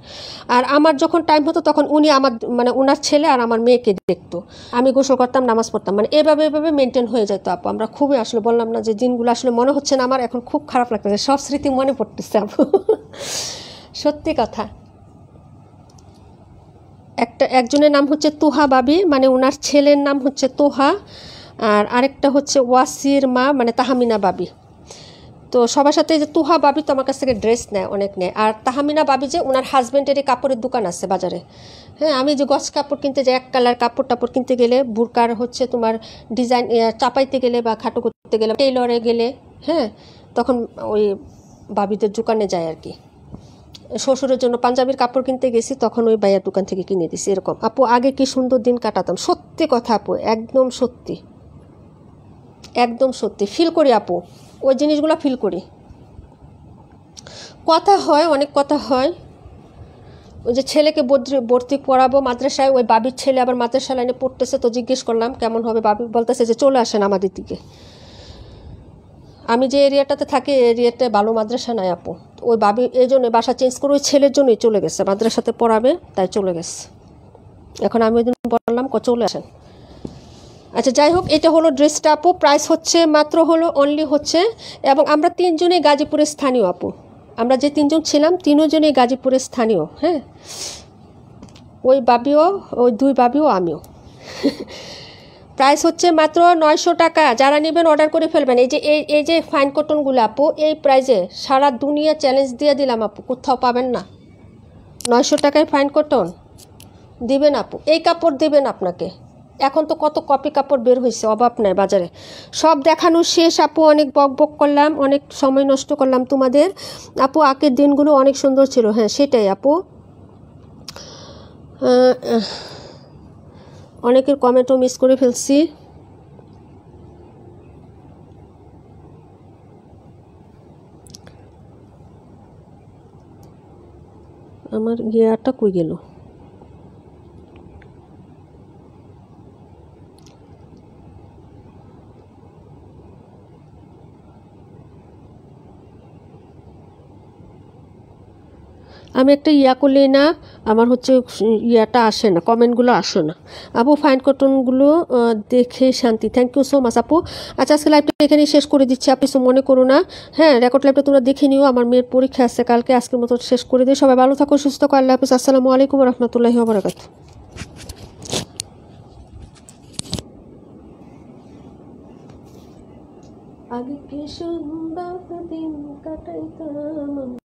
আর আমার যখন টাইম হতো, তখন উনি আমার মানে ওনার ছেলে আর আমার মেয়েকে দেখতো, আমি গোসল করতাম, নামাজ পড়তাম, মানে এভাবে মেনটেন হয়ে যেত আপু। আমরা খুবই আসলে বললাম না যে দিনগুলো আসলে মনে হচ্ছে না আমার, এখন খুব খারাপ লাগতেছে, সব স্মৃতি মনে পড়তেছে আপু, সত্যি কথা। একজনের নাম হচ্ছে তোহা বাবি, মানে ওনার ছেলের নাম হচ্ছে তোহা, আর আরেকটা হচ্ছে ওয়াসির মা, মানে তাহমিনা বাবি। তো সবার সাথে যে তুহা বাবি তো আমার কাছ থেকে ড্রেস নেয়, অনেক নেয়। আর তাহমিনা বাবি যে ওনার হাজব্যান্ডেরই কাপড়ের দোকান আছে বাজারে। হ্যাঁ, আমি যে গছ কাপড় কিনতে যাই, এক কালার কাপড় টাপড় কিনতে গেলে, বুরকার হচ্ছে তোমার ডিজাইন চাপাইতে গেলে বা খাটো করতে গেলে, টেইলরে গেলে, হ্যাঁ, তখন ওই বাবিদের দোকানে যায় আর কি। শ্বশুরের জন্য পাঞ্জাবির কাপড় কিনতে গেছি, তখন ওই ভাইয়ার দোকান থেকে কিনে দিছি। এরকম আপু, আগে কি সুন্দর দিন কাটাতাম, সত্যি কথা আপু, একদম সত্যি, একদম সত্যি ফিল করি আপু, ওই জিনিসগুলো ফিল করি। কথা হয়, অনেক কথা হয়। ওই যে ছেলেকে ভর্তি পড়াবো মাদ্রাসায়, ওই বাবির ছেলে আবার মাদ্রাসা লাইনে পড়তেছে, তো জিজ্ঞেস করলাম কেমন হবে, বাবি বলতেছে যে চলে আসেন আমাদের দিকে। আমি যে এরিয়াটাতে থাকি, এরিয়াতে ভালো মাদ্রাসা নাই আপু। ওই বাবি এই জন্য বাসা চেঞ্জ করে ওই ছেলের জন্যই চলে গেছে, মাদ্রাসাতে পড়াবে তাই চলে গেছে। এখন আমি ওই দিন বললাম চলে আসেন। আচ্ছা, যাই হোক, এটা হলো ড্রেসটা আপু, প্রাইস হচ্ছে মাত্র হলো অনলি হচ্ছে, এবং আমরা 3 জনই গাজীপুরের স্থানীয় আপু, আমরা যে 3 জন ছিলাম 3 জনই গাজীপুরের স্থানীয়। হ্যাঁ, ওই বাবিও, ওই 2 বাবিও, আমিও। প্রাইস হচ্ছে মাত্র 900 টাকা। যারা নেবেন অর্ডার করে ফেলবেন। এই যে ফাইন কটনগুলো আপু, এই প্রাইসে সারা দুনিয়া চ্যালেঞ্জ দিয়ে দিলাম আপু, কোথাও পাবেন না। 900 টাকায় ফাইন কটন, দিবেন আপু, এই কাপড় দেবেন আপনাকে। এখন তো কত কপি কাপড় বের হয়েছে, অভাব নাই বাজারে। সব দেখানো শেষ আপু, অনেক বক বক করলাম, অনেক সময় নষ্ট করলাম তোমাদের। আপু আগের দিনগুলো অনেক সুন্দর ছিল, হ্যাঁ সেটাই আপু। অনেকের কমেন্টও মিস করে ফেলছি। আমার গিয়ারটা কই গেল? আমি একটা ইয়া করলেই না, আমার হচ্ছে ইয়াটা আসে না, কমেন্টগুলো আসে না আপু। ফাইন কটনগুলো দেখে শান্তি, থ্যাংক ইউ সো মাচ আপু। আচ্ছা আজকে লাইভটা এখানেই শেষ করে দিচ্ছি, আপনি কিছু মনে করো না। হ্যাঁ, রেকর্ড লাইভটা তোমরা দেখে নিও, আমার মেয়ের পরীক্ষা আছে কালকে। আজকের মতো শেষ করে দিই, সবাই ভালো থাকো, সুস্থ থাকো, আল্লাহ হাফিজ, আসসালামু আলাইকুম রহমতুল্লাহি ওয়া বারাকাতুহু। আগে কি সুন্দর দিন কাটাইতাম।